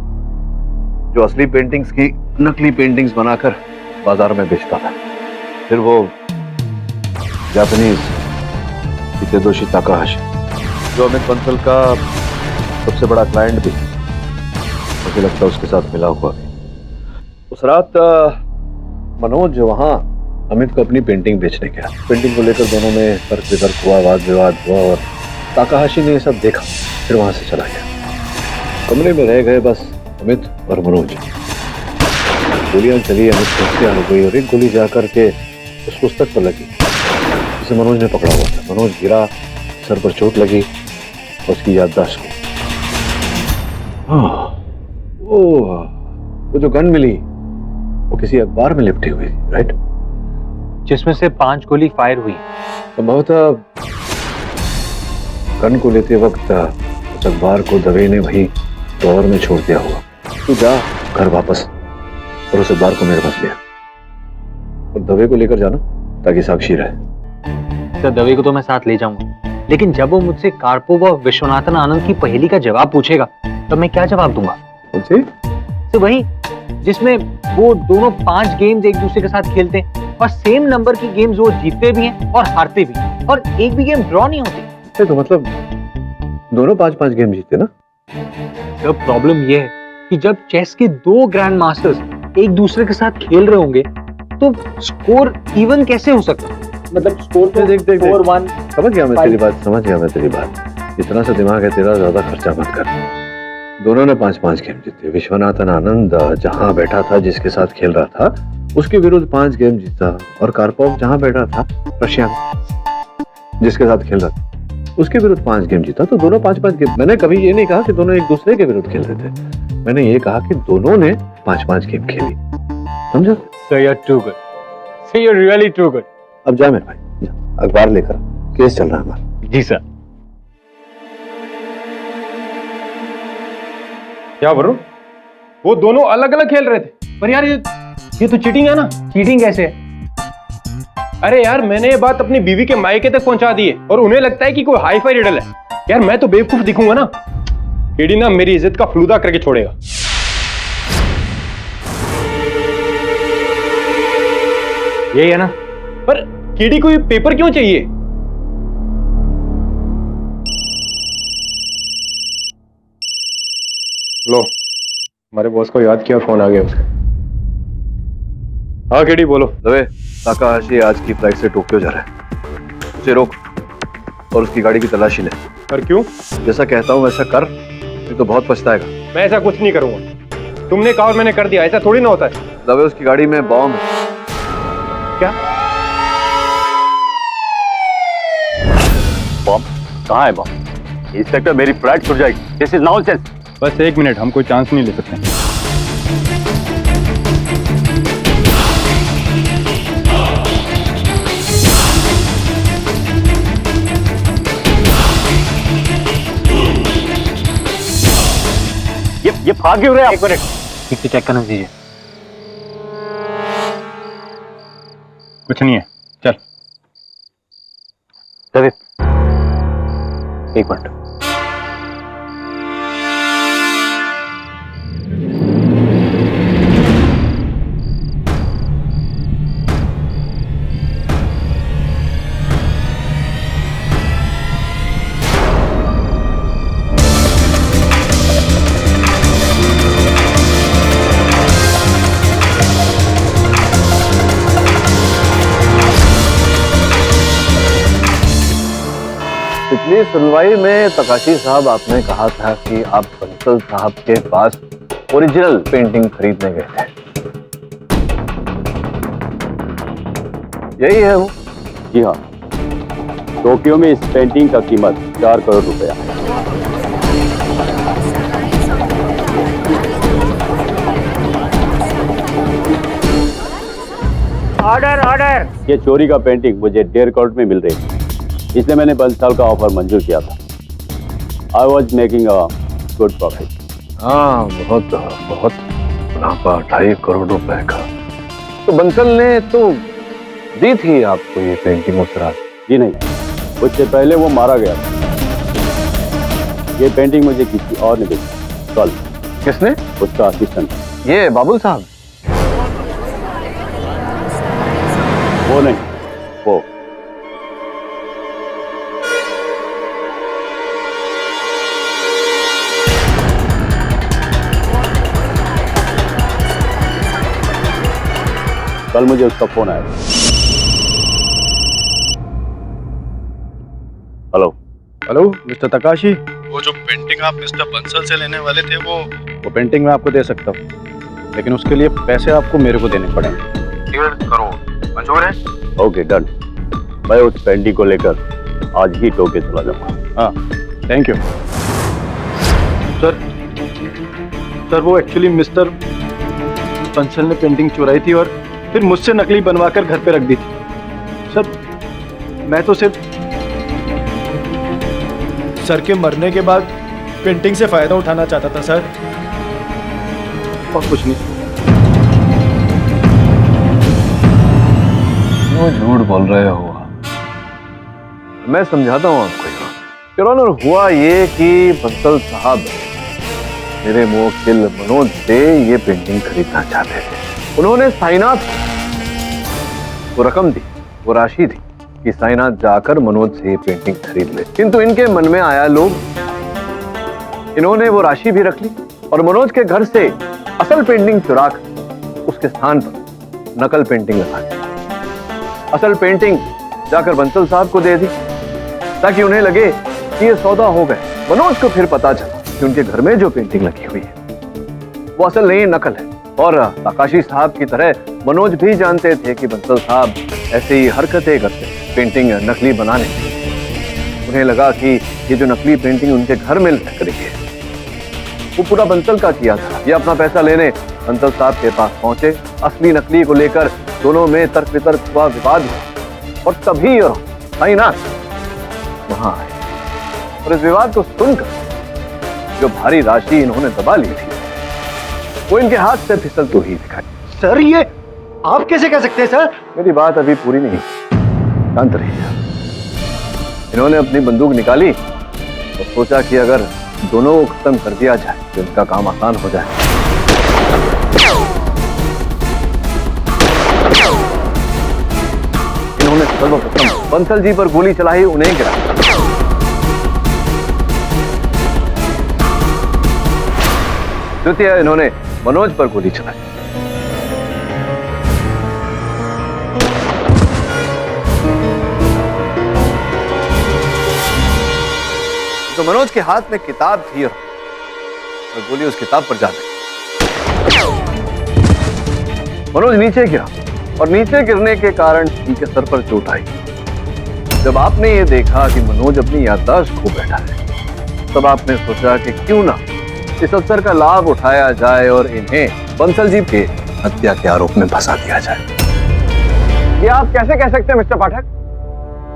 जो असली पेंटिंग्स की नकली पेंटिंग्स बनाकर बाजार में बेचता था। फिर वो जापानीज हितेदोशी ताकाहाशी जो अमित बंसल का सबसे बड़ा क्लाइंट भी, मुझे लगता है उसके साथ मिला हुआ भी। उस रात मनोज वहां अमित को अपनी पेंटिंग बेचने गया। पेंटिंग को लेकर दोनों में तर्क वितर्क हुआ, वाद विवाद हुआ और ताकाहाशी ने ये सब देखा, फिर वहां से चला गया। कमरे में रह गए बस अमित और मनोज। गोलियां चली, अमित को हत्या हो गई और एक गोली जाकर के उस पुस्तक पर लगी जिसे मनोज ने पकड़ा हुआ था। मनोज गिरा, सर पर चोट लगी और उसकी याददाश्त को। वो जो गन मिली वो किसी अखबार में लिपटी हुई, राइट?
जिसमें से 5 गोली फायर हुई।
संभवतः गन को लेते वक्त उस अखबार को दवे ने वही ड्रॉअर में छोड़ दिया होगा। तू जा घर वापस और उस अखबार को मेरे पास लिया और दवे को लेकर जाना ताकि साक्षी रहे।
सर दवे को तो मैं साथ ले जाऊंगा, लेकिन जब वो मुझसे कार्पोव और विश्वनाथन आनंद की पहेली का जवाब पूछेगा तब मैं क्या जवाब दूंगा?
तो
वही जिसमें वो दोनों 5 गेम्स एक दूसरे के साथ खेलते हैं और सेम नंबर की गेम्स वो जीतते भी हैं और हारते भी, और एक भी गेम ड्रॉ नहीं होती।
तो मतलब दोनों 5-5 गेम जीते ना?
तो प्रॉब्लम ये है कि जब चेस के 2 ग्रैंड मास्टर्स एक दूसरे के साथ खेल रहे होंगे तो स्कोर इवन कैसे हो सकता? मतलब स्कोर तो
देख
4-1।
समझ गया मैं तेरी बात। इतना सा दिमाग है तेरा, ज्यादा खर्चा मत कर। दोनों ने 5-5 गेम जीते। विश्वनाथन आनंद जहां बैठा था, जिसके साथ खेल रहा था, उसके विरुद्ध 5 गेम जीता और कार्पोव जहां बैठा था, रशिया जिसके साथ खेल रहा था, उसके विरुद्ध 5 गेम जीता। तो दोनों 5-5 गेम। मैंने कभी ये नहीं कहा कि दोनों एक दूसरे के विरुद्ध खेल रहे थे, मैंने ये कहा कि दोनों ने 5-5 गेम खेली। समझा?
So you're too good. So you're really too good.
अब जा मेरे भाई, जा, अखबार लेकर, केस चल रहा है हमारा।
जी सर।
क्या बोल रहे हो? वो दोनों अलग अलग खेल रहे थे। पर यार ये तो चीटिंग है ना।
चीटिंग कैसे है?
अरे यार मैंने ये बात अपनी बीवी के मायके तक पहुंचा दी है और उन्हें लगता है कि कोई हाई फाई रिडल है। यार मैं तो बेवकूफ दिखूंगा ना। केडी ना मेरी इज्जत का फलूदा करके छोड़ेगा।
यही है ना?
पर केडी को ये पेपर क्यों चाहिए? लो, हमारे बॉस को याद किया, फोन आ गया उसका। हाँ केडी बोलो।
दवे, ताकाहाशी आज की फ्लाइट से टोक्यो जा रहा है, उसे रोक और उसकी गाड़ी की तलाशी ले।
पर क्यों?
जैसा कहता हूँ वैसा कर, नहीं तो बहुत पछताएगा।
मैं ऐसा कुछ नहीं करूंगा। तुमने कहा और मैंने कर दिया, ऐसा थोड़ी ना होता है।
दवे, उसकी गाड़ी में बॉम्ब है।
क्या?
कहाँ है बॉस? इंस्पेक्टर, मेरी फ्लाइट छूट जाएगी। This is nonsense.
बस 1 मिनट, हम कोई चांस नहीं ले सकते।
ये भाग क्यों रहे आप?
एक मिनट, ठीक से चेक करने दीजिए।
कुछ नहीं है, चल।
रवि, एक मिनट।
पिछली सुनवाई में तकाशी साहब आपने कहा था कि आप बंसल साहब के पास ओरिजिनल पेंटिंग खरीदने गए थे, यही है वो?
जी हाँ, टोक्यो में इस पेंटिंग का कीमत 4 करोड़ रुपया है।
Order order.
ये चोरी का पेंटिंग मुझे 1.5 करोड़ में मिल रही है, इसलिए मैंने बंसल का ऑफर मंजूर किया था। I was making a good profit.
हाँ, बहुत बहुत मुनाफा, 2.5 करोड़ रुपए का। तो बंसल ने तो दी थी आपको ये पेंटिंग उस रात?
जी नहीं, उससे पहले वो मारा गया था। ये पेंटिंग मुझे किसी और ने दी कल।
किसने?
उसका असिस्टेंट।
ये बाबुल साहब?
वो नहीं, वो। कल मुझे उसका फोन आया। हेलो
हेलो मिस्टर तकाशी, वो जो पेंटिंग आप मिस्टर बंसल से लेने वाले थे वो पेंटिंग मैं आपको दे सकता हूँ, लेकिन उसके लिए पैसे आपको मेरे को देने पड़ेंगे।
1.5 करोड़ मंजूर है?
Okay, done. मैं उस पेंटिंग को लेकर आज ही टोक्यो चला जाऊंगा।
हाँ, थैंक यू सर, वो एक्चुअली मिस्टर बंसल ने पेंटिंग चुराई थी और फिर मुझसे नकली बनवाकर घर पे रख दी थी। सर, मैं तो सिर्फ सर के मरने के बाद पेंटिंग से फायदा उठाना चाहता था सर, और कुछ नहीं।
क्यों झूठ बोल रहे हो? मैं समझाता हूँ आपको। योर ऑनर, हुआ ये कि बंसल साहब मेरे मुवक्किल मनोज से ये पेंटिंग खरीदना चाहते थे। उन्होंने साइनाथ को रकम दी, वो राशि दी कि साइनाथ जाकर मनोज से ये पेंटिंग खरीद ले, किंतु इनके मन में आया लोग, इन्होंने वो राशि भी रख ली और मनोज के घर से असल पेंटिंग चुराकर उसके स्थान पर नकल पेंटिंग लगा दी। असल पेंटिंग जाकर बंसल साहब को दे दी ताकि उन्हें लगे कि ये सौदा हो गए। मनोज को फिर पता चला कि उनके घर में जो पेंटिंग लगी हुई है वो असल नहीं, नकल है। और तकाशी साहब की तरह मनोज भी जानते थे कि बंसल साहब ऐसे ही हरकतें करते, पेंटिंग नकली बनाने। उन्हें लगा कि ये जो नकली पेंटिंग उनके घर में लग रही है वो पूरा बंसल का किया था। ये अपना पैसा लेने बंसल साहब के पास पहुंचे। असली नकली को लेकर दोनों में तर्क वितर्क हुआ, विवाद हुआ, और तभी और साइनाथ वहां आए और इस विवाद को सुनकर जो भारी राशि इन्होंने दबा ली थी वो इनके हाथ से फिसलती हुई दिखाई।
सर, ये आप कैसे कह सकते हैं सर?
मेरी बात अभी पूरी नहीं, शांत रहिए। इन्होंने अपनी बंदूक निकाली और सोचा कि अगर दोनों को खत्म कर दिया जाए तो इनका काम आसान हो जाए। इन्होंने सर्वप्रथम बंसल जी पर गोली चलाई, उन्हें गिराया। द्वितीय इन्होंने मनोज पर गोली चलाई। तो मनोज के हाथ में किताब थी और गोली उस किताब पर जा गई। मनोज नीचे गिरा और नीचे गिरने के कारण इनके सर पर चोट आई। जब जब आपने ये देखा कि मनोज अपनी याददाश्त खो बैठा है, तब आपने सोचा कि क्यों ना इस अवसर का लाभ उठाया जाए और इन्हें बंसल जी के हत्या के आरोप में फंसा दिया जाए।
ये आप कैसे कह सकते हैं मिस्टर पाठक?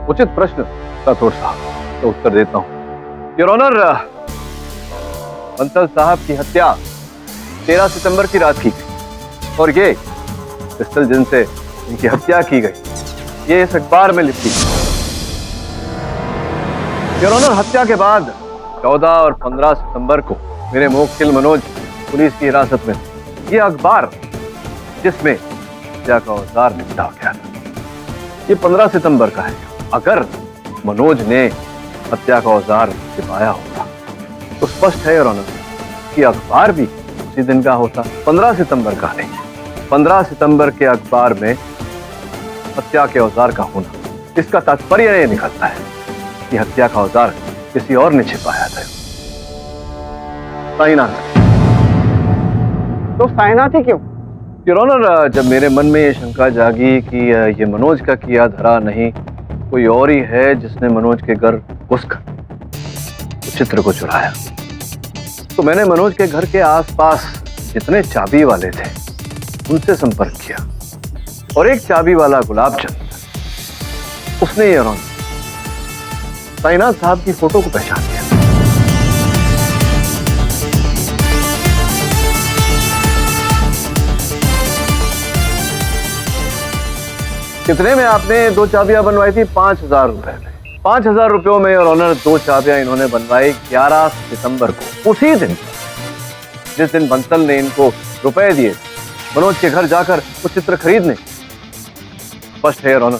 उचित प्रश्न राठौड़ साहब, तो उत्तर देता हूं। योर ऑनर, बंसल साहब की हत्या 13 सितंबर की रात की गई और ये पिस्टल जिनसे इनकी हत्या की गई ये इस अखबार में लिखी। योर ऑनर, हत्या के बाद 14 और 15 सितंबर को मेरे मुवक्किल मनोज पुलिस की हिरासत में थे। ये अखबार जिसमें हत्या का औजार निपटा गया था, ये 15 सितंबर का है। अगर मनोज ने हत्या का औजार छिपाया होता तो स्पष्ट है योर ऑनर कि अखबार भी उसी दिन का होता, 15 सितंबर का नहीं। 15 सितंबर के अखबार में हत्या के औजार का होना, इसका तात्पर्य यह निकलता है कि हत्या का औजार किसी और ने छिपाया था। साइनाथ।
तो साइनाथ ही क्यों?
योर ऑनर, जब मेरे मन में ये शंका जागी कि ये मनोज का किया धरा नहीं, कोई और ही है जिसने मनोज के घर घुसकर चित्र को चुराया, तो मैंने मनोज के घर के आसपास जितने चाबी वाले थे उनसे संपर्क किया और एक चाबी वाला गुलाब चंद, उसने योर ऑनर साइनाथ साहब की फोटो को पहचान लिया। कितने में आपने 2 चाबियां बनवाई थी? 5,000 रुपए में। 5,000 रुपयों में और ऑनर 2 चाबियां इन्होंने बनवाई 11 सितंबर को, उसी दिन जिस दिन बंसल ने इनको रुपए दिए मनोज के घर जाकर वो चित्र खरीदने। स्पष्ट है ऑनर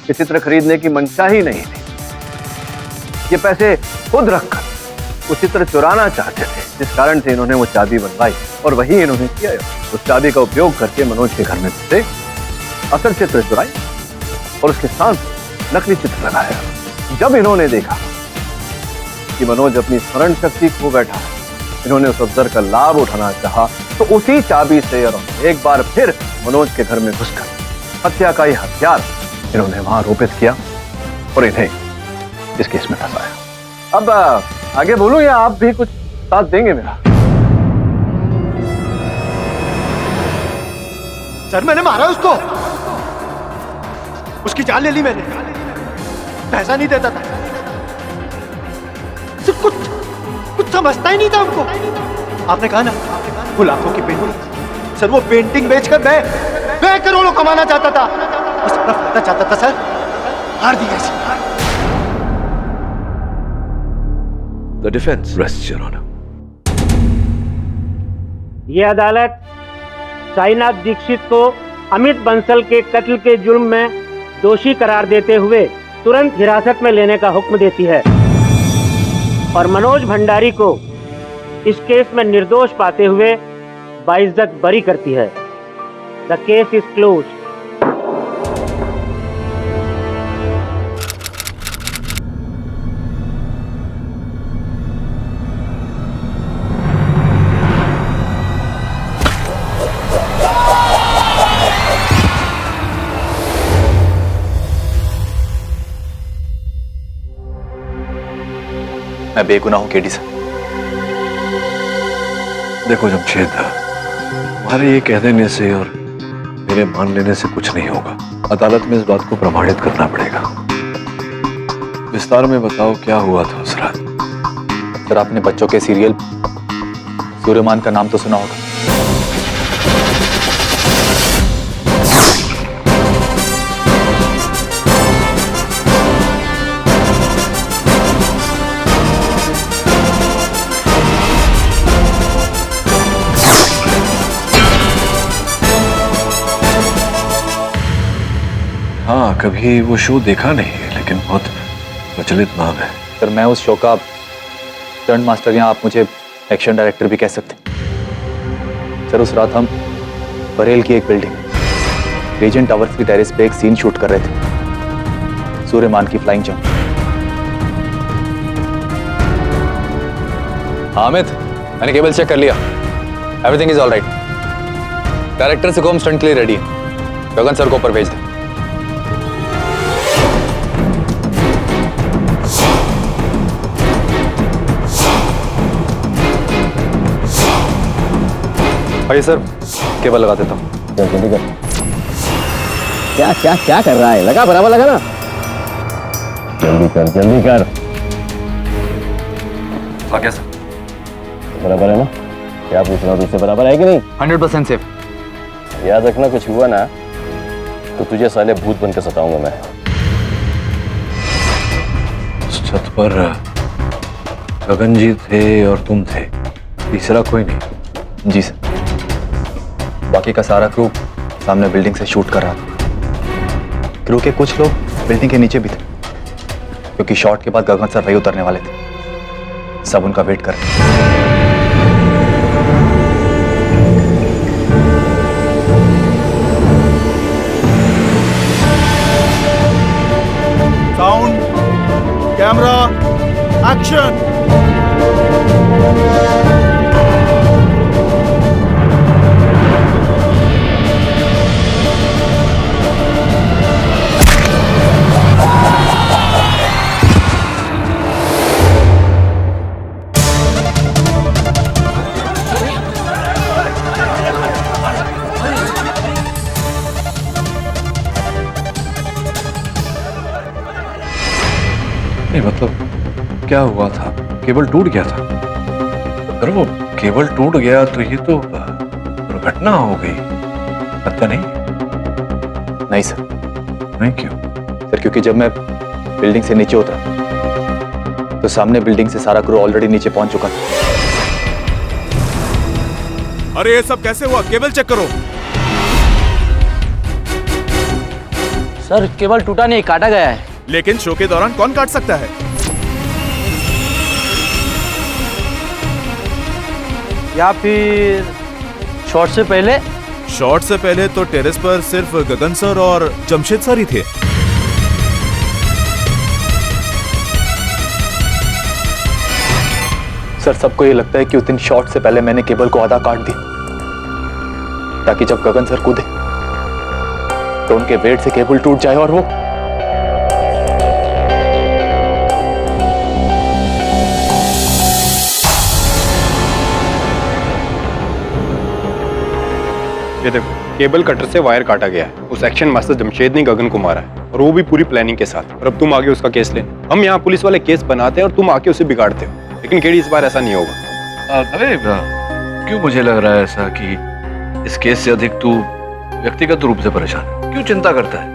कि चित्र खरीदने की मंशा ही नहीं थी, ये पैसे खुद रखकर वो चित्र चुराना चाहते थे, जिस कारण से इन्होंने वो चाबी बनवाई और वही इन्होंने किया। उस चाबी का उपयोग करके मनोज के घर में घुसे, असल चित्र चुराई और उसके साथ नकली चित्र लगाया। जब इन्होंने देखा कि मनोज अपनी स्मरण शक्ति खो बैठा, इन्होंने उस अवसर का लाभ उठाना चाहा, तो उसी चाबी से एक बार फिर मनोज के घर में घुसकर हत्या का ये हथियार इन्होंने वहां आरोपित किया और इन्हें इस केस में फंसाया। अब आगे बोलूं या आप भी कुछ साथ देंगे मेरा?
सर मैंने मारा उसको, उसकी जान ले ली मैंने, पैसा नहीं देता था, सिर्फ कुछ समझता ही नहीं था हमको। आपने कहा ना वो लाखों की पेंटिंग, सर वो पेंटिंग बेचकर मैं करोड़ों कमाना चाहता था, बस अपना फायदा चाहता था सर, हार दिया इसे।
The defense rests, Your Honor.
ये अदालत साईनाथ दीक्षित को अमित बंसल के कत्ल के जुर्म में दोषी करार देते हुए तुरंत हिरासत में लेने का हुक्म देती है और मनोज भंडारी को इस केस में निर्दोष पाते हुए बाइज्जत बरी करती है। The case is close.
मैं बेगुनाह हूं केडी सर।
देखो जमशेद, तुम्हारे ये कह देने से और मेरे मान लेने से कुछ नहीं होगा। अदालत में इस बात को प्रमाणित करना पड़ेगा। विस्तार में बताओ क्या हुआ था उस रात।
सर आपने बच्चों के सीरियल सूर्यमान का नाम तो सुना होगा।
हाँ, कभी वो शो देखा नहीं है, लेकिन बहुत प्रचलित नाम है।
सर मैं उस शो का स्टंट मास्टर, या आप मुझे एक्शन डायरेक्टर भी कह सकते। सर उस रात हम बरेल की एक बिल्डिंग रीजेंट टावर्स की टेरेस पे एक सीन शूट कर रहे थे, सूर्यमान की फ्लाइंग जंप। हाँ अमित, मैंने केबल चेक कर लिया, everything is all right. Director से को हम स्टंट के लिए रेडी है, गगन सर को ऊपर भेज दें। आइए सर, केबल लगा देता हूँ।
जल्दी कर। क्या क्या क्या कर रहा है? लगा, बराबर लगा ना। जल्दी कर, जल्दी कर।
आ गया सर।
बराबर है ना? क्या पूछ रहा हूँ तुझसे, बराबर है कि नहीं?
100% सेफ।
याद रखना, कुछ हुआ ना तो तुझे साले भूत बन के सताऊंगा मैं। उस छत पर गगन जी थे और तुम थे, तीसरा कोई नहीं।
जी सर। बाकी का सारा क्रू सामने बिल्डिंग से शूट कर रहा था। क्रू के कुछ लोग बिल्डिंग के नीचे भी थे, क्योंकि शॉट के बाद गगन सर वही उतरने वाले थे। सब उनका वेट कर रहे थे।
Sound, camera, action.
नहीं मतलब क्या हुआ था? केबल टूट गया था? अगर वो केबल टूट गया तो ये तो दुर्घटना हो गई, पता नहीं।
नहीं सर।
नहीं क्यों?
सर क्योंकि जब मैं बिल्डिंग से नीचे उतरा तो सामने बिल्डिंग से सारा क्रू ऑलरेडी नीचे पहुंच चुका था।
अरे ये सब कैसे हुआ? केबल चेक करो।
सर केबल टूटा नहीं, काटा गया है।
लेकिन शो के दौरान कौन काट सकता है?
या फिर शॉट से पहले?
शॉट से पहले तो टेरेस पर सिर्फ गगन सर और जमशेद सर ही थे।
सर सबको ये लगता है कि उस दिन शॉट से पहले मैंने केबल को आधा काट दिया, ताकि जब गगन सर कूदे तो उनके वेट से केबल टूट जाए और वो
ये देखो, केबल कटर से वायर काटा गया है। उस एक्शन मास्टर जमशेद ने गगन को मारा है, और वो भी पूरी प्लानिंग के साथ। और अब तुम आगे उसका केस ले। हम यहाँ पुलिस वाले केस बनाते हैं और तुम आके उसे बिगाड़ते हो। लेकिन केडी इस बार ऐसा नहीं होगा।
अरे क्यों मुझे लग रहा है ऐसा कि इस केस से अधिक तू व्यक्तिगत रूप से परेशान है? क्यों चिंता करता है?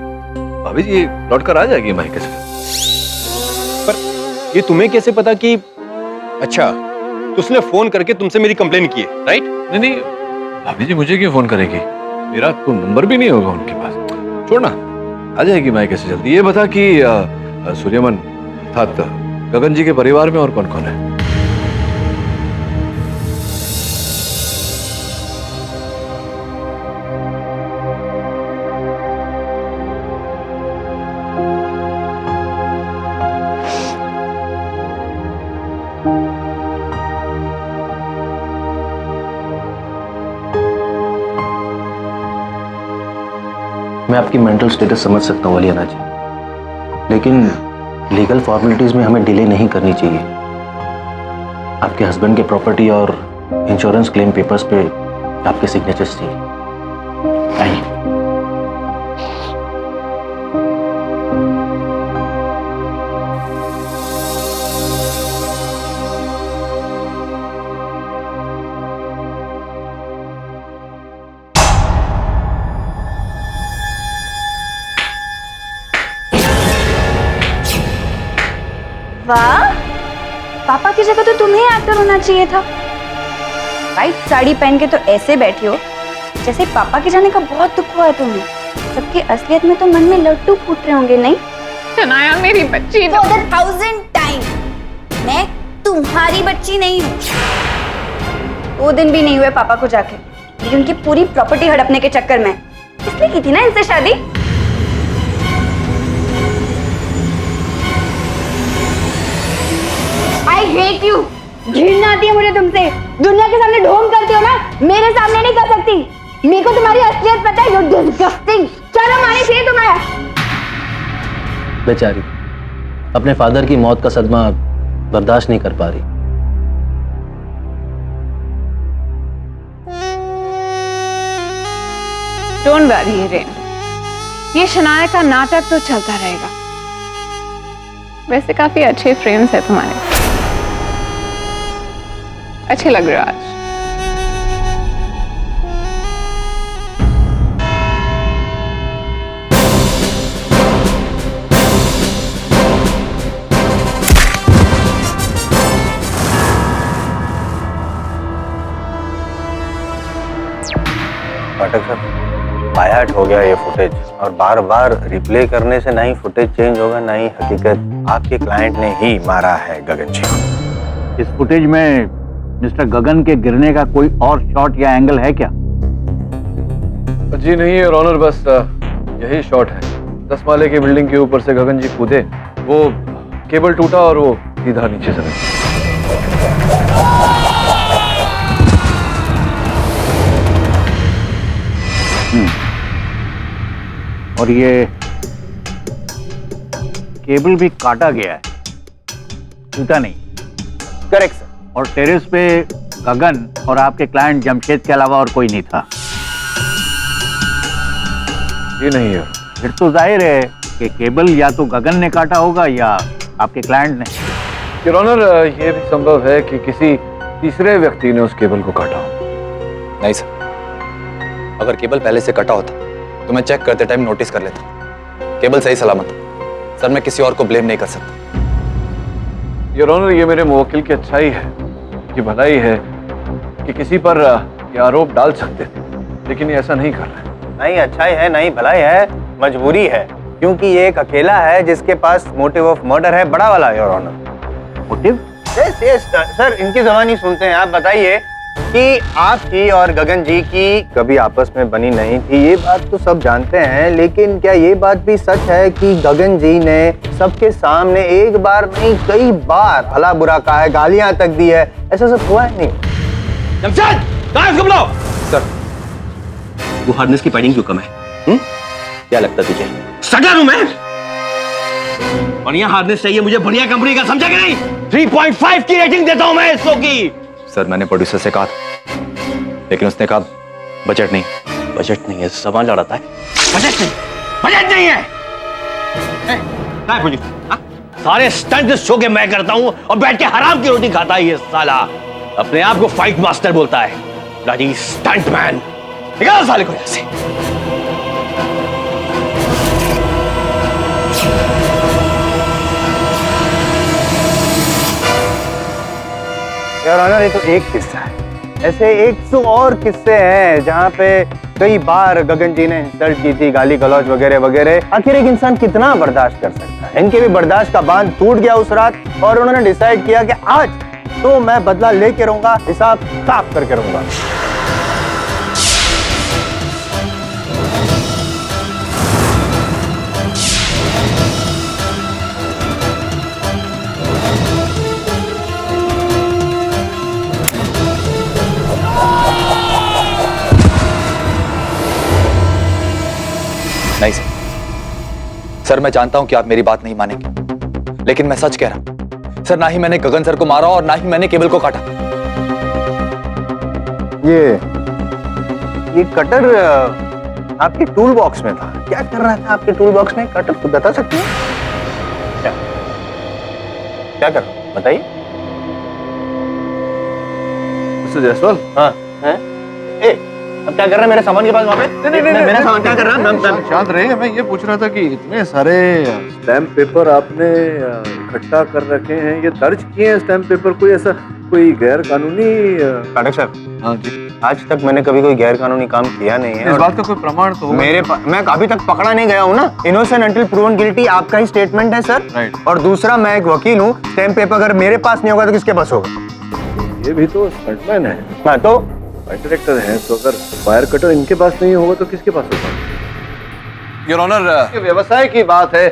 भाभी जी लौट कर आ जाएगी मायके से।
पर ये तुम्हें कैसे पता कि अच्छा तो उसने फोन करके तुमसे मेरी कंप्लेन की है, राइट?
नहीं नहीं, भाभी जी मुझे क्यों फोन करेगी? मेरा तो नंबर भी नहीं होगा उनके पास। छोड़ना, आ जाएगी मायके से जल्दी। ये बता कि सूर्यमन अर्थात गगन जी के परिवार में और कौन कौन है?
मैं आपकी मेंटल स्टेटस समझ सकता हूँ अलियाना जी, लेकिन लीगल फॉर्मेलिटीज में हमें डिले नहीं करनी चाहिए। आपके हस्बैंड के प्रॉपर्टी और इंश्योरेंस क्लेम पेपर्स पे आपके सिग्नेचर्स चाहिए। आइए।
वाह, पापा की जगह तो तुम्हें एक्टर होना चाहिए था। वाइट साड़ी पहन के तो ऐसे बैठी हो जैसे पापा के जाने का बहुत दुख हुआ है तुम्हें, जबकि असलियत में तो मन में लड्डू फूट रहे होंगे। नहीं
शनाया मेरी बच्ची
For the 1000th time, मैं तुम्हारी बच्ची नहीं हूँ। 2 दिन भी नहीं हुए पापा को जाके, लेकिन उनकी पूरी प्रॉपर्टी हड़पने के चक्कर में इसलिए की थी ना इनसे शादी। I hate you. घृणा आती है मुझे तुमसे। दुनिया के सामने ढोंग करती हो ना, मेरे सामने नहीं कर सकती। मेरे को तुम्हारी असलियत पता है। You're disgusting. चलो माने चाहिए तुम्हारा।
बेचारी अपने फादर की मौत का सदमा बर्दाश्त नहीं कर पा रही।
डोंट वरी हिरेन, ये शनाया का नाटक तो चलता रहेगा। वैसे काफी अच्छे फ्रेम्स है तुम्हारे, अच्छे लग रहे हो आज।
पाठक साहब, बायट हो गया ये फुटेज, और बार बार रिप्ले करने से ना ही फुटेज चेंज होगा ना ही हकीकत। आपके क्लाइंट ने ही मारा है गगन जी को।
इस फुटेज में मिस्टर गगन के गिरने का कोई और शॉट या एंगल है क्या?
जी नहीं है ऑनर, बस यही शॉट है। 10 माले की बिल्डिंग के ऊपर से गगन जी कूदे, वो केबल टूटा और वो सीधा नीचे चले।
और ये केबल भी काटा गया है, टूटा नहीं।
Correct sir.
और टेरेस पे गगन और आपके क्लाइंट जमशेद के अलावा और कोई नहीं था?
ये नहीं है।
फिर तो जाहिर है कि केबल या तो गगन ने काटा होगा या आपके क्लाइंट ने।
योर ऑनर, ये भी संभव है कि किसी तीसरे व्यक्ति ने उस केबल को काटा हो।
नहीं सर, अगर केबल पहले से कटा होता तो मैं चेक करते टाइम नोटिस कर लेता। केबल सही सलामत सर, मैं किसी और को ब्लेम नहीं कर सकता।
योर ऑनर, ये मेरे मुवक्किल की अच्छाई है, कि भलाई है कि किसी पर ये आरोप डाल सकते थे, लेकिन ये ऐसा नहीं कर रहे।
नहीं अच्छाई है, नहीं भलाई है, मजबूरी है, क्योंकि ये एक अकेला है जिसके पास मोटिव ऑफ मर्डर है, बड़ा वाला। Your honour,
motive?
Yes sir, इनकी ज़बानी सुनते हैं। आप बताइए कि आपकी और गगन जी की कभी आपस में बनी नहीं थी, ये बात तो सब जानते हैं, लेकिन क्या ये बात भी सच है कि गगन जी ने सबके सामने एक बार नहीं कई बार भला बुरा कहा है, गालियां तक दी है? ऐसा सब हुआ है नहीं?
जमशेद, कहाँ है उसको बुलाओ।
सर,
वो हार्नेस की पैडिंग क्यों कम है?
क्या लगता तुझे?
सटर हूं मैं। बढ़िया हार्नेस चाहिए मुझे, बढ़िया कंपनी का, समझा कि नहीं? 3.5 की रेटिंग देता हूं मैं इसको की।
सर, मैंने प्रोड्यूसर से कहा था, लेकिन उसने कहा बजट नहीं।
बजट नहीं है, सवाल लड़ाता है। बजट नहीं, बजट नहीं है। सारे स्टंट शो के मैं करता हूं और बैठ के हराम की रोटी खाता है ये साला। अपने आप को फाइट मास्टर बोलता है, ब्लडी स्टंट मैन। निकालो साले को यहां से।
यार ऑनर, ये तो एक किस्सा है, ऐसे 100 और किस्से हैं जहाँ पे कई बार गगन जी ने इंसल्ट की थी, गाली गलौज वगैरह वगैरह। आखिर एक इंसान कितना बर्दाश्त कर सकता है? इनके भी बर्दाश्त का बांध टूट गया उस रात, और उन्होंने डिसाइड किया कि आज तो मैं बदला लेके रहूंगा, हिसाब साफ करके रहूंगा।
नहीं सर, मैं जानता हूं कि आप मेरी बात नहीं मानेंगे, लेकिन मैं सच कह रहा हूं सर। ना ही मैंने गगन सर को मारा और ना ही मैंने केबल को काटा।
ये कटर आपके टूल बॉक्स में था। क्या कर रहा था आपके टूल बॉक्स में कटर? तो बता सकते हैं क्या कर रहा? बताइए
मिस्टर जायसवाल।
हाँ है? अब क्या कर रहा है मेरे सामान के पास वहाँ पे? नहीं, मेरा सामान क्या कर रहा है?
शांत रहिए। मैं ये पूछ रहा था कि इतने सारे स्टैम्प पेपर आपने इकट्ठा कर रखे हैं, ये दर्ज किए हैं स्टैम्प पेपर, कोई ऐसा कोई गैर कानूनी?
पाठक साहब,
हाँ जी,
आज तक मैंने कभी कोई गैर कानूनी काम किया नहीं है।
इस बात का कोई प्रमाण तो
मेरे मैं अभी तक पकड़ा नहीं गया हूँ ना। इनोसेंट अंटिल प्रूवन गिल्टी आपका ही स्टेटमेंट है सर।
राइट।
और दूसरा, मैं एक वकील हूँ, स्टैम्प पेपर अगर मेरे पास नहीं होगा तो किसके पास होगा?
ये भी तो स्टंटमैन है।
हाँ तो
डायरेक्टर हैं, तो अगर वायर कटर इनके पास नहीं होगा तो किसके पास होगा? योर ऑनर, व्यवसाय की बात है,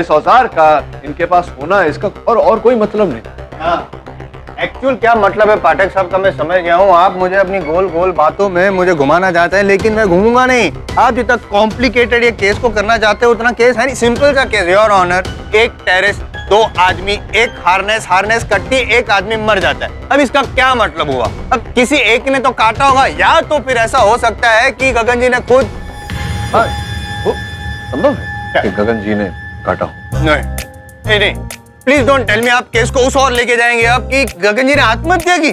इस औजार का इनके पास होना, इसका और कोई मतलब नहीं।
हाँ, एक्चुअल क्या मतलब है पाठक साहब का मैं समझ गया हूँ। आप मुझे अपनी गोल गोल बातों में मुझे घुमाना चाहते हैं, लेकिन मैं घूमूंगा नहीं। आप जितना कॉम्प्लिकेटेड ये केस को करना चाहते हो उतना केस है नहीं, सिंपल सा केस। योर ऑनर, एक टेरेस, 2 आदमी, एक हार्नेस कटती, एक आदमी मर जाता है। अब इसका क्या मतलब हुआ? अब किसी एक ने तो काटा होगा, या तो फिर ऐसा हो सकता है कि गगन जी ने खुद
हाँ, वो संभव है कि गगन जी ने काटा हो।
नहीं नहीं, प्लीज डोंट टेल मी आप केस को उस और लेके जाएंगे आप कि गगन जी ने आत्महत्या की।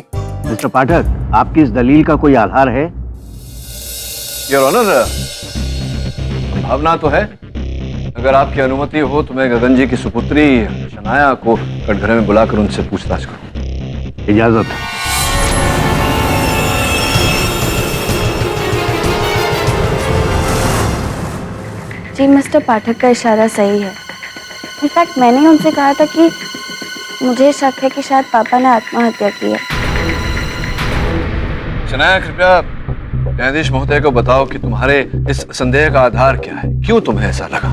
मिस्टर पाठक, आपकी इस दलील का कोई आधार है?
योर ऑनर, संभावना तो है। अगर आपकी अनुमति हो तो मैं गगन जी की सुपुत्री शनाया को कटघरे में बुलाकर उनसे पूछताछ करूं।
इजाजत।
जी मिस्टर पाठक का इशारा सही है। इनफैक्ट मैंने उनसे कहा था कि मुझे शक है कि शायद पापा ने आत्महत्या की है।
शनाया, कृपया न्यायाधीश महोदय को बताओ कि तुम्हारे इस संदेह का आधार क्या है, क्यों तुम्हें ऐसा लगा?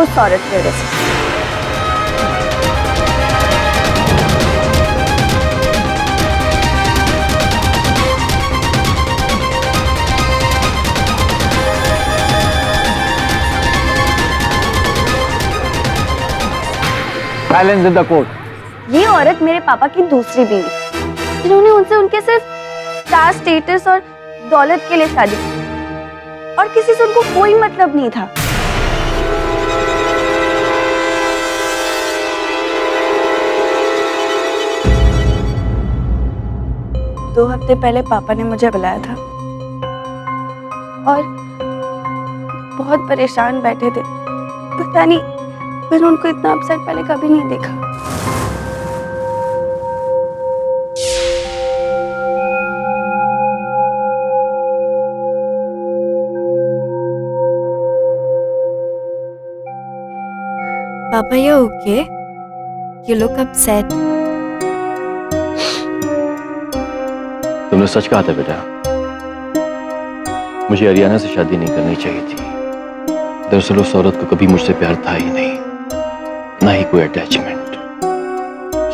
उस औरत की वजह से।
Silence in the court.
ये औरत मेरे पापा की दूसरी बीवी, जिन्होंने उनसे उनके सिर्फ स्टार स्टेटस और दौलत के लिए शादी की और किसी से उनको कोई मतलब नहीं था। दो हफ्ते पहले पापा ने मुझे बुलाया था और बहुत परेशान बैठे थे। पता नहीं, मैंने उनको इतना अपसेट पहले कभी नहीं देखा। Papa, you okay? You look upset.
तुमने सच कहा था बेटा, मुझे अरियाना से शादी नहीं करनी चाहिए थी। दरअसल उस औरत को कभी मुझसे प्यार था ही नहीं, ना ही कोई अटैचमेंट,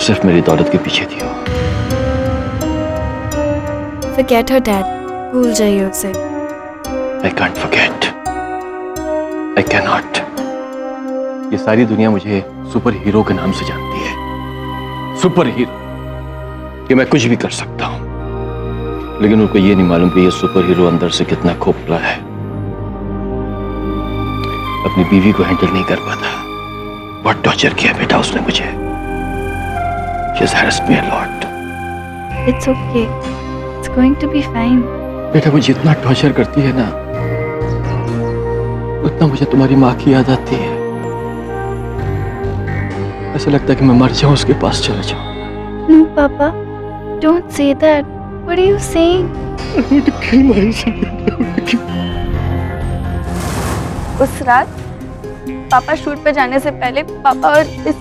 सिर्फ मेरी दौलत के पीछे थी वो।
Forget her, Dad. भूल जाइए उसे।
I can't forget. I cannot. ये सारी दुनिया मुझे सुपर हीरो के नाम से जानती है। सुपर हीरो कि मैं कुछ भी कर सकता हूं, लेकिन उनको ये नहीं मालूम कि ये सुपर हीरो अंदर से कितना खोखला है, अपनी बीवी को हैंडल नहीं कर पाता। बहुत टॉर्चर किया बेटा उसने मुझे। She has harassed me a lot.
It's okay. It's going to be fine.
बेटा वो जितना टॉर्चर करती है ना, उतना मुझे तुम्हारी माँ की याद आती है। ऐसा लगता है कि मैं मर जाऊं, उसके पास चला जाऊं।
No, Papa. Don't say that. What are you saying? उस रात पापा शूट पे जाने से पहले पापा और इस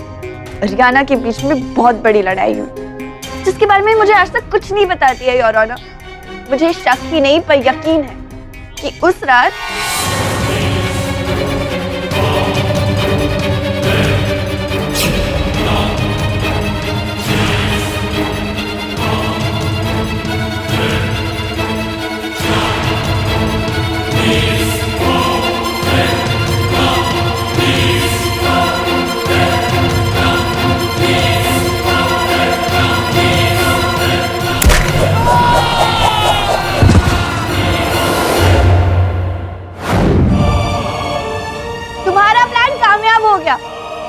अरियाना के बीच में बहुत बड़ी लड़ाई हुई, जिसके बारे में मुझे आज तक कुछ नहीं बताती है योर ऑनर। मुझे शक ही नहीं पर यकीन है कि उस रात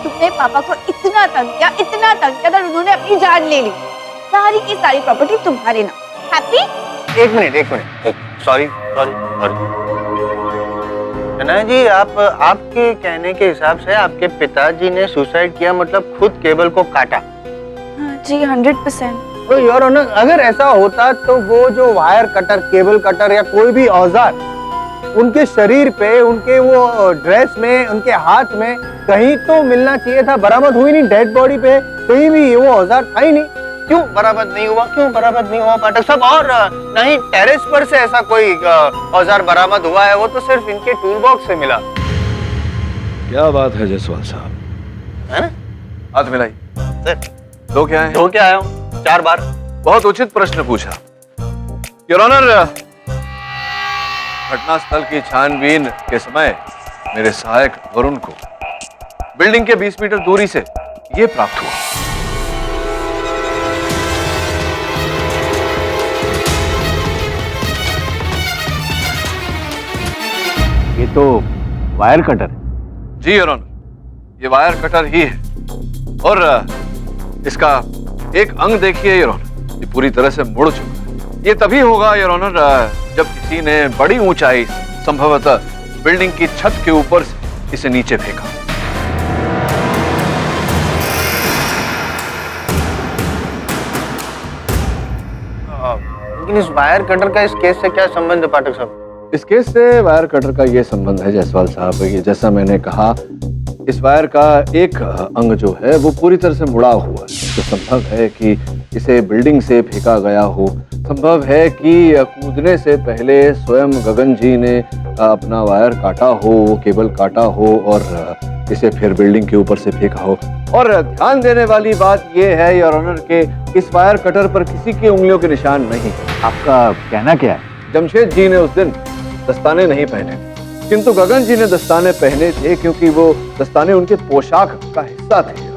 तुमने पापा को इतना तंग किया कि उन्होंने अपनी जान ले ली। सारी की सारी प्रॉपर्टी तुम्हारे नाम। हैप्पी?
एक मिनट, सॉरी। शनाया जी, आपके कहने के हिसाब से आपके पिताजी ने सुसाइड किया, मतलब खुद केबल को काटा?
जी 100%।
तो योर ऑनर, अगर ऐसा होता तो वो जो वायर कटर, केबल कटर या कोई भी औजार उनके शरीर पे, उनके वो ड्रेस में, उनके हाथ में कहीं तो मिलना चाहिए था। बरामद हुई नहीं, डेड बॉडी पे कहीं भी वो औजार था ही नहीं। क्यों बरामद नहीं हुआ पाठक साहब? और ना ही टेरेस पर से ऐसा कोई औजार बरामद हुआ है, वो तो सिर्फ इनके टूल बॉक्स से मिला।
क्या बात है जायसवाल साहब,
है ना?
हाथ मिलाई
सर।
धो के आए?
धो के आया हूँ 4 बार।
बहुत उचित प्रश्न पूछा योर ऑनर। घटनास्थल की छानबीन के समय मेरे सहायक वरुण को बिल्डिंग के 20 मीटर दूरी से यह प्राप्त हुआ।
ये तो वायर कटर है।
जी योर ऑनर, ये वायर कटर ही है और इसका एक अंग देखिए योर ऑनर, ये पूरी तरह से मुड़ चुका है। ये तभी होगा योर ऑनर जब किसी ने बड़ी ऊंचाई से, संभवतः बिल्डिंग की छत के ऊपर से इसे नीचे फेंका।
लेकिन इस वायर कटर का इस केस से क्या संबंध है पाठक साहब?
इस केस से वायर कटर का ये संबंध है जायसवाल साहब, ये जैसा मैंने कहा, इस वायर का एक अंग जो है वो पूरी तरह से मुड़ा हुआ है, तो संभव है कि इसे बिल्डिंग से फेंका गया हो। संभव है कि कूदने से पहले स्वयं गगन जी ने अपना वायर काटा हो, केबल काटा हो और इसे फिर बिल्डिंग के ऊपर से फेंका हो। और ध्यान देने वाली बात यह है योर ऑनर के इस वायर कटर पर किसी की उंगलियों के निशान नहीं।
आपका कहना क्या है?
जमशेद जी ने उस दिन दस्ताने नहीं पहने, किंतु गगन जी ने दस्ताने पहने थे क्योंकि वो दस्ताने उनके पोशाक का हिस्सा थे।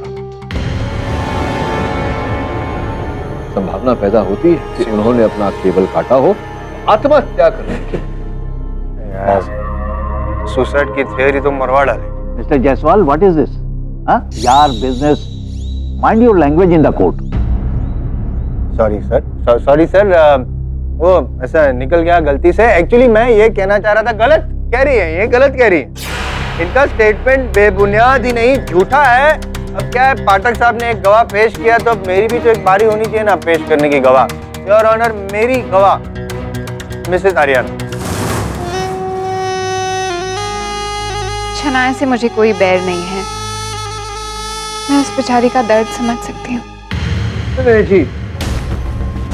संभावना पैदा होती है कि उन्होंने अपना केबल काटा हो, आत्महत्या करने की।
सुसाइड की थियरी तो मरवा डाली।
Mister Jaiswal, what is this? यार business, mind your language in the court.
Sorry sir, वो ऐसा निकल गया गलती से। एक्चुअली मैं ये कहना चाह रहा था, गलत कह रही है, ये गलत कह रही है। इनका स्टेटमेंट बेबुनियाद ही नहीं झूठा है। अब क्या है, पाठक साहब ने एक गवाह पेश किया तो अब मेरी भी तो एक बारी होनी चाहिए ना पेश करने की गवाह। योर ऑनर, मेरी गवाह मिसेस आर्यन।
शनाया से मुझे कोई बैर नहीं है, मैं उस बेचारी का दर्द समझ सकती हूँ।
नहीं जी,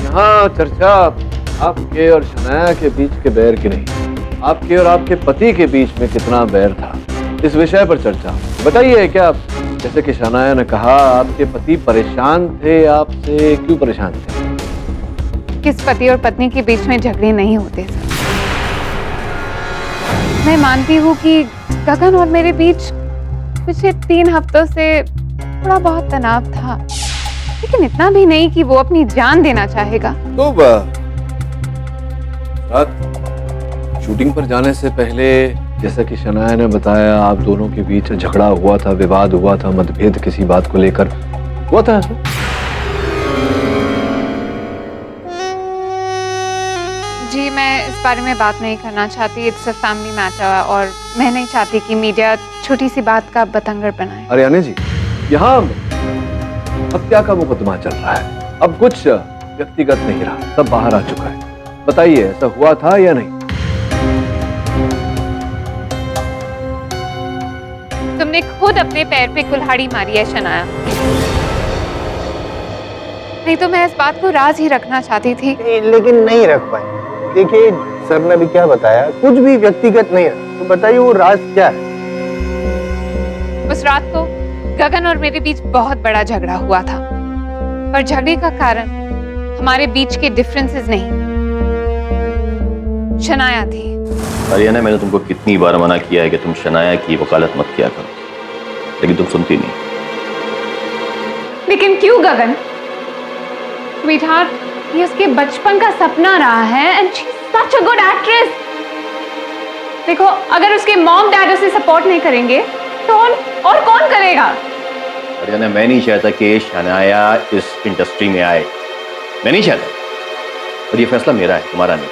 यहाँ चर्चा आपके और शनाया के बीच के बैर की नहीं, आपके और आपके पति के बीच में कितना बैर था, इस विषय पर चर्चा। बताइए, क्या जैसे कि शनाया ने कहा आपके पति परेशान थे आपसे, क्यों परेशान थे?
किस पति और पत्नी के बीच में झगड़े नहीं होते सर। मैं मानती हूँ कि गगन और मेरे बीच पिछले 3 हफ्तों से थोड़ा बहुत तनाव था, लेकिन इतना भी नहीं कि वो अपनी जान देना चाहेगा।
तो रात शूटिंग पर जाने से पहले जैसा कि शनाया ने बताया, आप दोनों के बीच झगड़ा हुआ था, विवाद हुआ था, मतभेद किसी बात को लेकर हुआ था।
जी, मैं इस बारे में बात नहीं करना चाहती, इट्स अ फैमिली मैटर, और मैं नहीं चाहती कि मीडिया छोटी सी बात का बतंगड़ बनाए।
आर्यानी जी, यहाँ हत्या का मुकदमा चल रहा है, अब कुछ व्यक्तिगत नहीं रहा, सब बाहर आ चुका है। बताइए, ऐसा हुआ था या नहीं?
तुमने खुद अपने पैर पे कुल्हाड़ी मारी है शनाया, नहीं तो मैं इस बात को राज ही रखना चाहती थी।
लेकिन नहीं रख पाए। देखिए, सर ने भी क्या बताया, कुछ भी व्यक्तिगत नहीं है, तो बताइए वो राज क्या है?
उस रात को गगन और मेरे बीच बहुत बड़ा झगड़ा हुआ था, पर झगड़े का कारण हमारे बीच के डिफरेंसेस नहीं, शनाया थी।
आर्यना, मैंने तुमको कितनी बार मना किया है कि तुम शनाया की वकालत मत किया करो, लेकिन तुम सुनती नहीं।
लेकिन क्यों गगन? स्वीटहार्ट, ये उसके बचपन का सपना रहा है, and she is such a good actress. देखो, अगर उसके मॉम डैड उसे सपोर्ट नहीं करेंगे तो और कौन करेगा?
आर्यना, मैं नहीं चाहता कि शनाया इस इंडस्ट्री में आए, मैं नहीं चाहता, और ये फैसला मेरा है, तुम्हारा नहीं।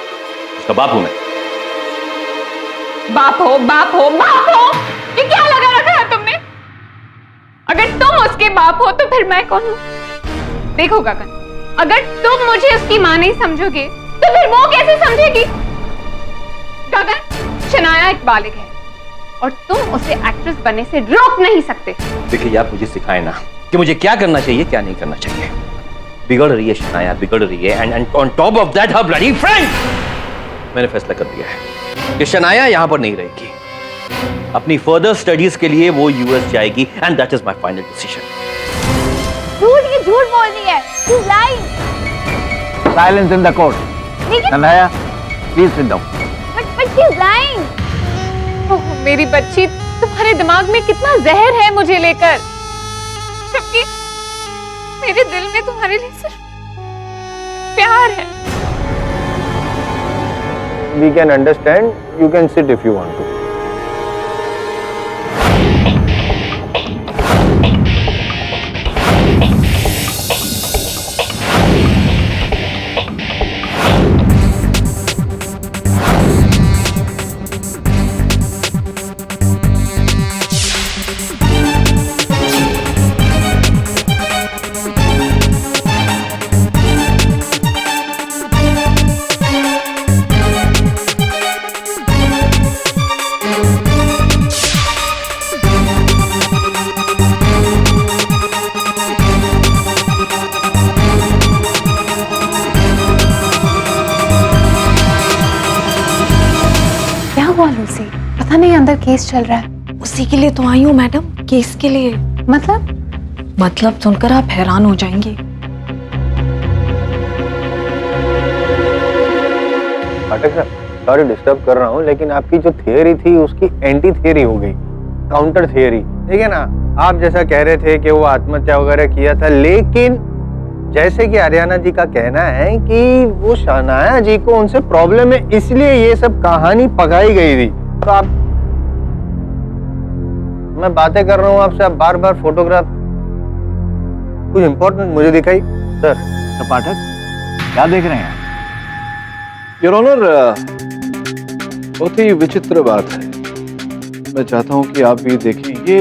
उसका बाप हूं मैं।
बाप हो, बाप हो, बाप हो, ये क्या लगा रखा है तुमने? अगर तुम उसके बाप हो तो फिर मैं कौन हूं? देखो गगन, अगर तुम मुझे उसकी मां नहीं समझोगे तो फिर वो कैसे समझेगी? गगन, शनाया एक बालिग है और तुम उसे एक्ट्रेस बनने से रोक नहीं सकते।
देखिए, आप मुझे सिखाए ना कि मुझे क्या करना चाहिए, क्या नहीं करना चाहिए। बिगड़ रही है शनाया, बिगड़ रही है, and on top of that her bloody friend. मैंने फैसला कर दिया है कि शनाया यहां पर नहीं रहेगी, अपनी फर्दर स्टडीज के लिए वो यूएस जाएगी, and that is my final decision.
ये झूठ बोल रही है, she's lying.
Silence in the court. Shanaya, please sit down.
But she's lying.
ओह मेरी बच्ची, तुम्हारे दिमाग में कितना जहर है मुझे लेकर, जबकि मेरे दिल में तुम्हारे लिए सिर्फ प्यार है।
We can understand. You can sit if you want to.
नहीं अंदर केस चल रहा है?
उसी के लिए तो आई हूँ मैडम, केस के लिए। मतलब सुनकर आप हैरान हो जाएंगे।
पाठक सर, सॉरी डिस्टर्ब कर रहा हूँ, लेकिन आपकी जो थियरी थी उसकी एंटी थियरी हो गई, काउंटर थियरी। ठीक है ना, आप जैसा कह रहे थे कि वो आत्महत्या वगैरह किया था, लेकिन जैसे कि हरियाणा जी का कहना है कि वो शहनाया जी को उनसे प्रॉब्लम है, इसलिए ये सब कहानी पकाई गई थी। तो आप, मैं बातें कर रहा हूँ आपसे, आप बार बार फोटोग्राफ, कुछ इंपॉर्टेंट मुझे दिखाई सर।
तो पाठक क्या देख रहे हैं?
योर ऑनर, बहुत ही विचित्र बात है। मैं चाहता हूं कि आप भी देखें। ये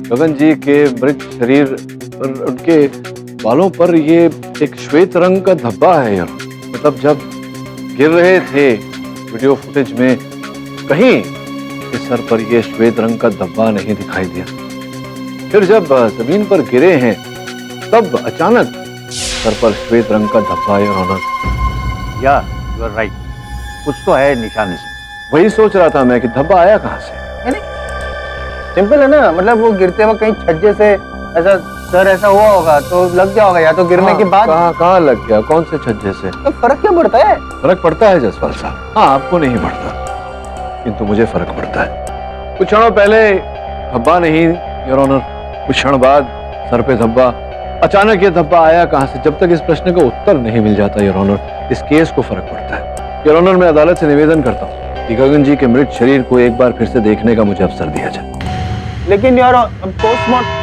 गगन जी के मृत शरीर पर, उनके बालों पर ये एक श्वेत रंग का धब्बा है यार। मतलब जब गिर रहे थे वीडियो फुटेज में, कहीं इस सर पर ये श्वेत रंग का धब्बा नहीं दिखाई दिया। फिर जब जमीन पर गिरे हैं तब अचानक सर पर श्वेत रंग का धब्बा है। ऑनर,
या यू आर राइट, कुछ तो है निशान इसमें।
वही सोच रहा था मैं कि धब्बा आया कहां से।
सिंपल है ना, मतलब वो गिरते वक्त कहीं छज्जे से ऐसा सर ऐसा हुआ होगा तो लग गया होगा, या तो गिरने के बाद।
कहाँ लग गया, कौन से छज्जे से?
तो फर्क क्या पड़ता है?
फर्क पड़ता है जायसवाल साहब। हाँ, आपको नहीं पड़ता, किंतु मुझे फर्क पड़ता है। कुछ क्षणों पहले धब्बा नहीं योर ऑनर, कुछ क्षण बाद सर पे धब्बा। अचानक ये धब्बा आया कहां से? जब तक इस प्रश्न का उत्तर नहीं मिल जाता योर ऑनर, इस केस को फर्क पड़ता है। योर ऑनर, मैं अदालत से निवेदन करता हूँ कि गगन जी के मृत शरीर को एक बार फिर से देखने का मुझे अवसर दिया जाए।
लेकिन यार पोस्टमार्टम,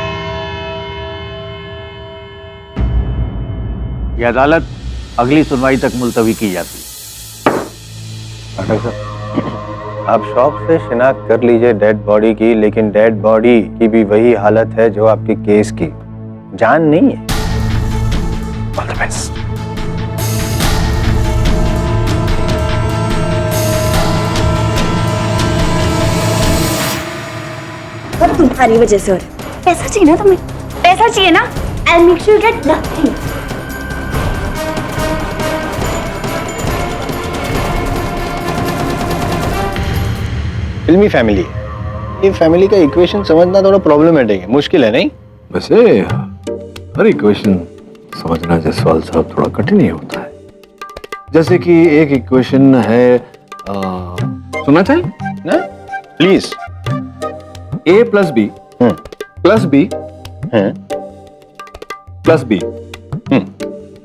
ये अदालत अगली सुनवाई तक मुलतवी की जाती।
पाठक सर, आप शौक से शिनाख्त कर लीजिए डेड बॉडी की, लेकिन डेड बॉडी की भी वही हालत है जो आपके केस की, जान नहीं है। All the best.
सब तुम्हारी वजह से हो रहा है। पैसा चाहिए ना तुम्हें? पैसा चाहिए ना? I'll make sure you get nothing.
फिल्मी फैमिली, ये फैमिली का इक्वेशन समझना थोड़ा प्रॉब्लमेटिक है, मुश्किल है नहीं?
वैसे हर इक्वेशन समझना जायसवाल साहब थोड़ा कठिन ही होता है। जैसे कि एक इक्वेशन है, सुनना चाहिए
ना please.
a plus b plus b plus b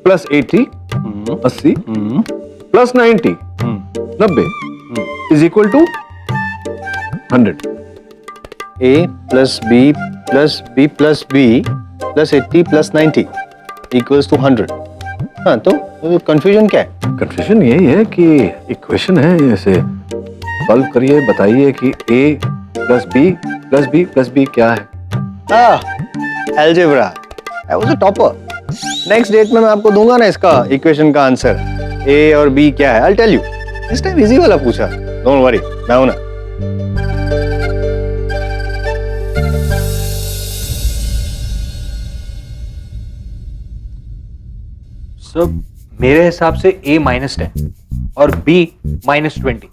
plus 80 80 plus 90 90 is equal to 100।
a plus b plus b plus b plus 80 plus 90 equals to 100। हाँ, तो कंफ्यूजन क्या है?
कंफ्यूजन यही है कि इक्वेशन है, ऐसे सॉल्व करिए, बताइए कि a plus b plus b plus b क्या है।
Algebra, I was a topper. Next date में मैं आपको दूंगा ना इसका इक्वेशन का आंसर, a और b क्या है, आई टेल यू। इस टाइम इजी वाला पूछा, डोंट वरी, मैं हूं ना।
सब मेरे हिसाब से a -10 और b -20,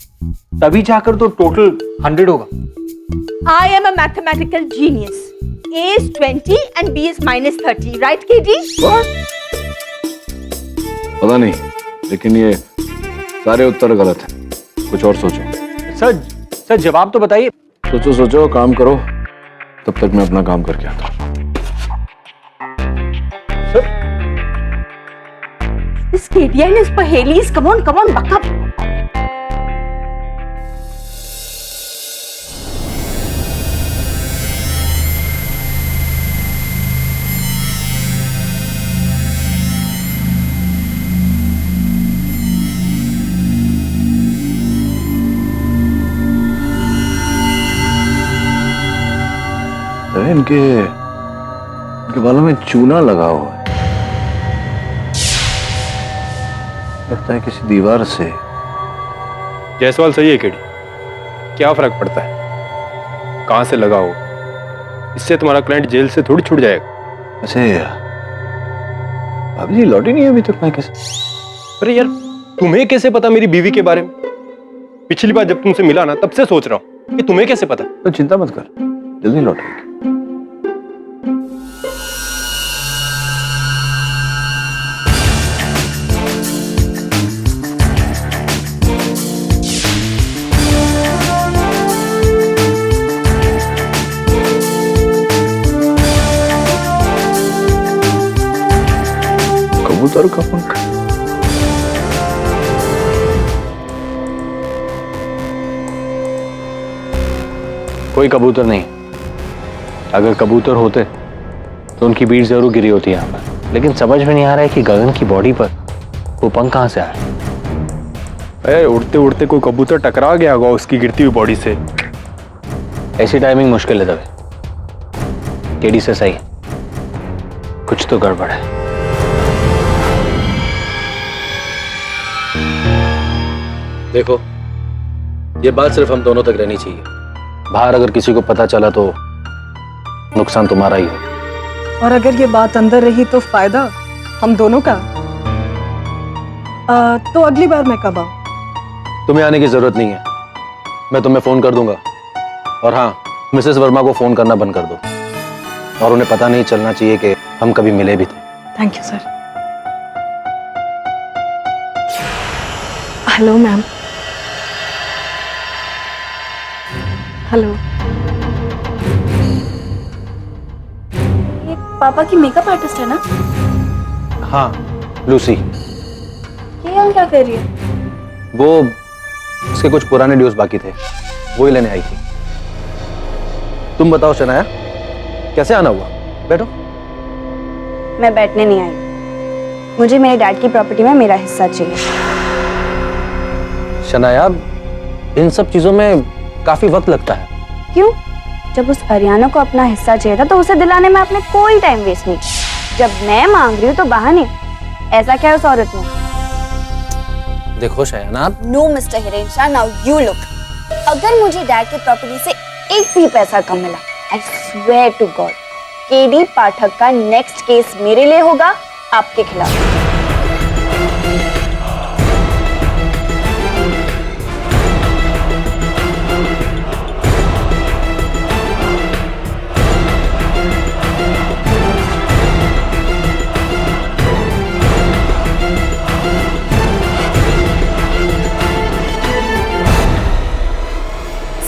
तभी जाकर तो टोटल 100 होगा।
I am a mathematical genius. A is 20 and B is -30, right, KD?
पता नहीं, लेकिन ये सारे उत्तर गलत हैं। कुछ और सोचो।
सर जवाब तो बताइए।
सोचो सोचो, काम करो, तब तक मैं अपना काम करके आता हूँ।
This KD and his pahelis, come on, buck up.
इनके बालों में चूना लगा हुआ है, लगता है किसी दीवार से।
जायसवाल सही है केडी, क्या फर्क पड़ता है कहां से लगा हो, इससे तुम्हारा क्लाइंट जेल से थोड़ी छूट जाएगा।
वैसे भाभी जी लौटी नहीं है अभी तक पैके से।
अरे यार, तुम्हें कैसे पता मेरी बीवी के बारे में? पिछली बार जब तुमसे मिला ना, तब से सोच रहा हूँ कि तुम्हें कैसे पता।
तो चिंता मत कर, जल्दी लौटेंगे। कबूतर का पंख।
कोई कबूतर नहीं। अगर कबूतर होते तो उनकी बीट जरूर गिरी होती यहाँ पर, लेकिन समझ में नहीं आ रहा है कि गगन की बॉडी पर वो पंख कहाँ से आए।
अरे उड़ते उड़ते कोई कबूतर टकरा गया होगा उसकी गिरती हुई बॉडी से।
ऐसी टाइमिंग मुश्किल है दबे। केडी से सही, कुछ तो गड़बड़ है। देखो, ये बात सिर्फ हम दोनों तक रहनी चाहिए। बाहर अगर किसी को पता चला तो नुकसान तुम्हारा ही हो।
और अगर ये बात अंदर रही तो फायदा हम दोनों का। तो अगली बार मैं कब आऊं?
तुम्हें आने की जरूरत नहीं है, मैं तुम्हें फोन कर दूंगा। और हाँ, मिसेस वर्मा को फोन करना बंद कर दो, और उन्हें पता नहीं चलना चाहिए कि हम कभी मिले भी थे।
Thank you sir. Hello ma'am. Hello.
ये पापा की मेकअप आर्टिस्ट है ना?
हाँ, लूसी।
ये हम क्या कर रही है?
वो उसके कुछ पुराने ड्यूज बाकी थे, वो ही लेने आई थी। तुम बताओ शनाया, कैसे आना हुआ? बैठो।
मैं बैठने नहीं आई, मुझे मेरे डैड की प्रॉपर्टी में मेरा हिस्सा चाहिए।
शनाया, इन सब चीजों में काफी वक्त लगता है।
क्यों? जब उस हरियाणा को अपना हिस्सा चाहिए था तो उसे दिलाने में आपने कोई टाइम वेस्ट नहीं किया। जब मैं मांग रही हूँ तो बहाने। ऐसा क्या है उस औरत में?
देखो Shayana,
no mister Hiren Shah, now you look. अगर मुझे डैड की प्रॉपर्टी से एक भी पैसा कम मिला, I swear to god, KD Pathak का नेक्स्ट केस मेरे लिए होगा, आपके खिलाफ।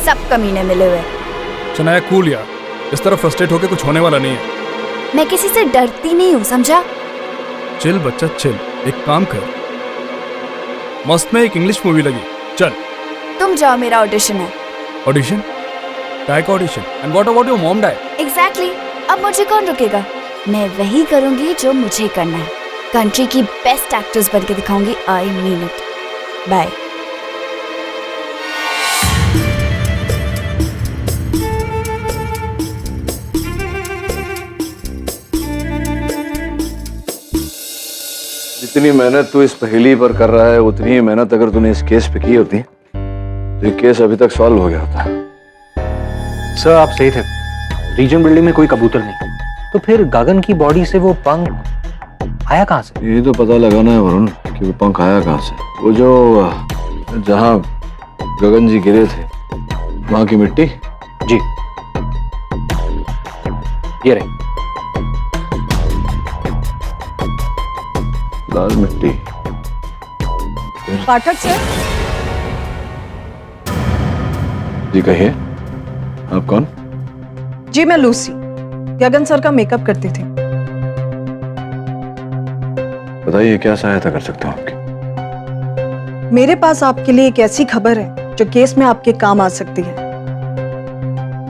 सब कमीने मिले हुए।
शनाया कूल यार, इस तरह फ्रस्ट्रेट होके कुछ होने वाला नहीं है।
मैं किसी से डरती नहीं हूँ, समझा?
चिल बच्चा चिल, एक काम कर, मस्त में एक इंग्लिश मूवी लगी, चल।
तुम जाओ, मेरा ऑडिशन है।
ऑडिशन? काय का audition? And what about your mom dad?
Exactly. अब मुझे कौन रुकेगा? मैं वही करूंगी जो मुझे करना है। कंट्री की बेस्ट एक्ट्रेस बनके दिखाऊंगी। I mean it. बाय।
जितनी मेहनत तू इस पहेली पर कर रहा है, उतनी ही मेहनत अगर तूने इस केस पे की होती तो ये केस अभी तक सॉल्व हो गया होता।
सर आप सही थे, रीजन बिल्डिंग में कोई कबूतर नहीं, तो फिर गगन की बॉडी से वो पंख आया कहाँ से?
ये तो पता लगाना है वरुण कि वो पंख आया कहाँ से। वो जो जहाँ गगन जी गिरे थे वहां की मिट्टी।
जी ये रही
लाल मिट्टी।
पाठक सर।
जी कहिए, आप कौन?
जी मैं लूसी, गगन सर का मेकअप करती थी।
बताइए क्या सहायता कर सकता हूँ आपकी?
मेरे पास आपके लिए एक ऐसी खबर है जो केस में आपके काम आ सकती है,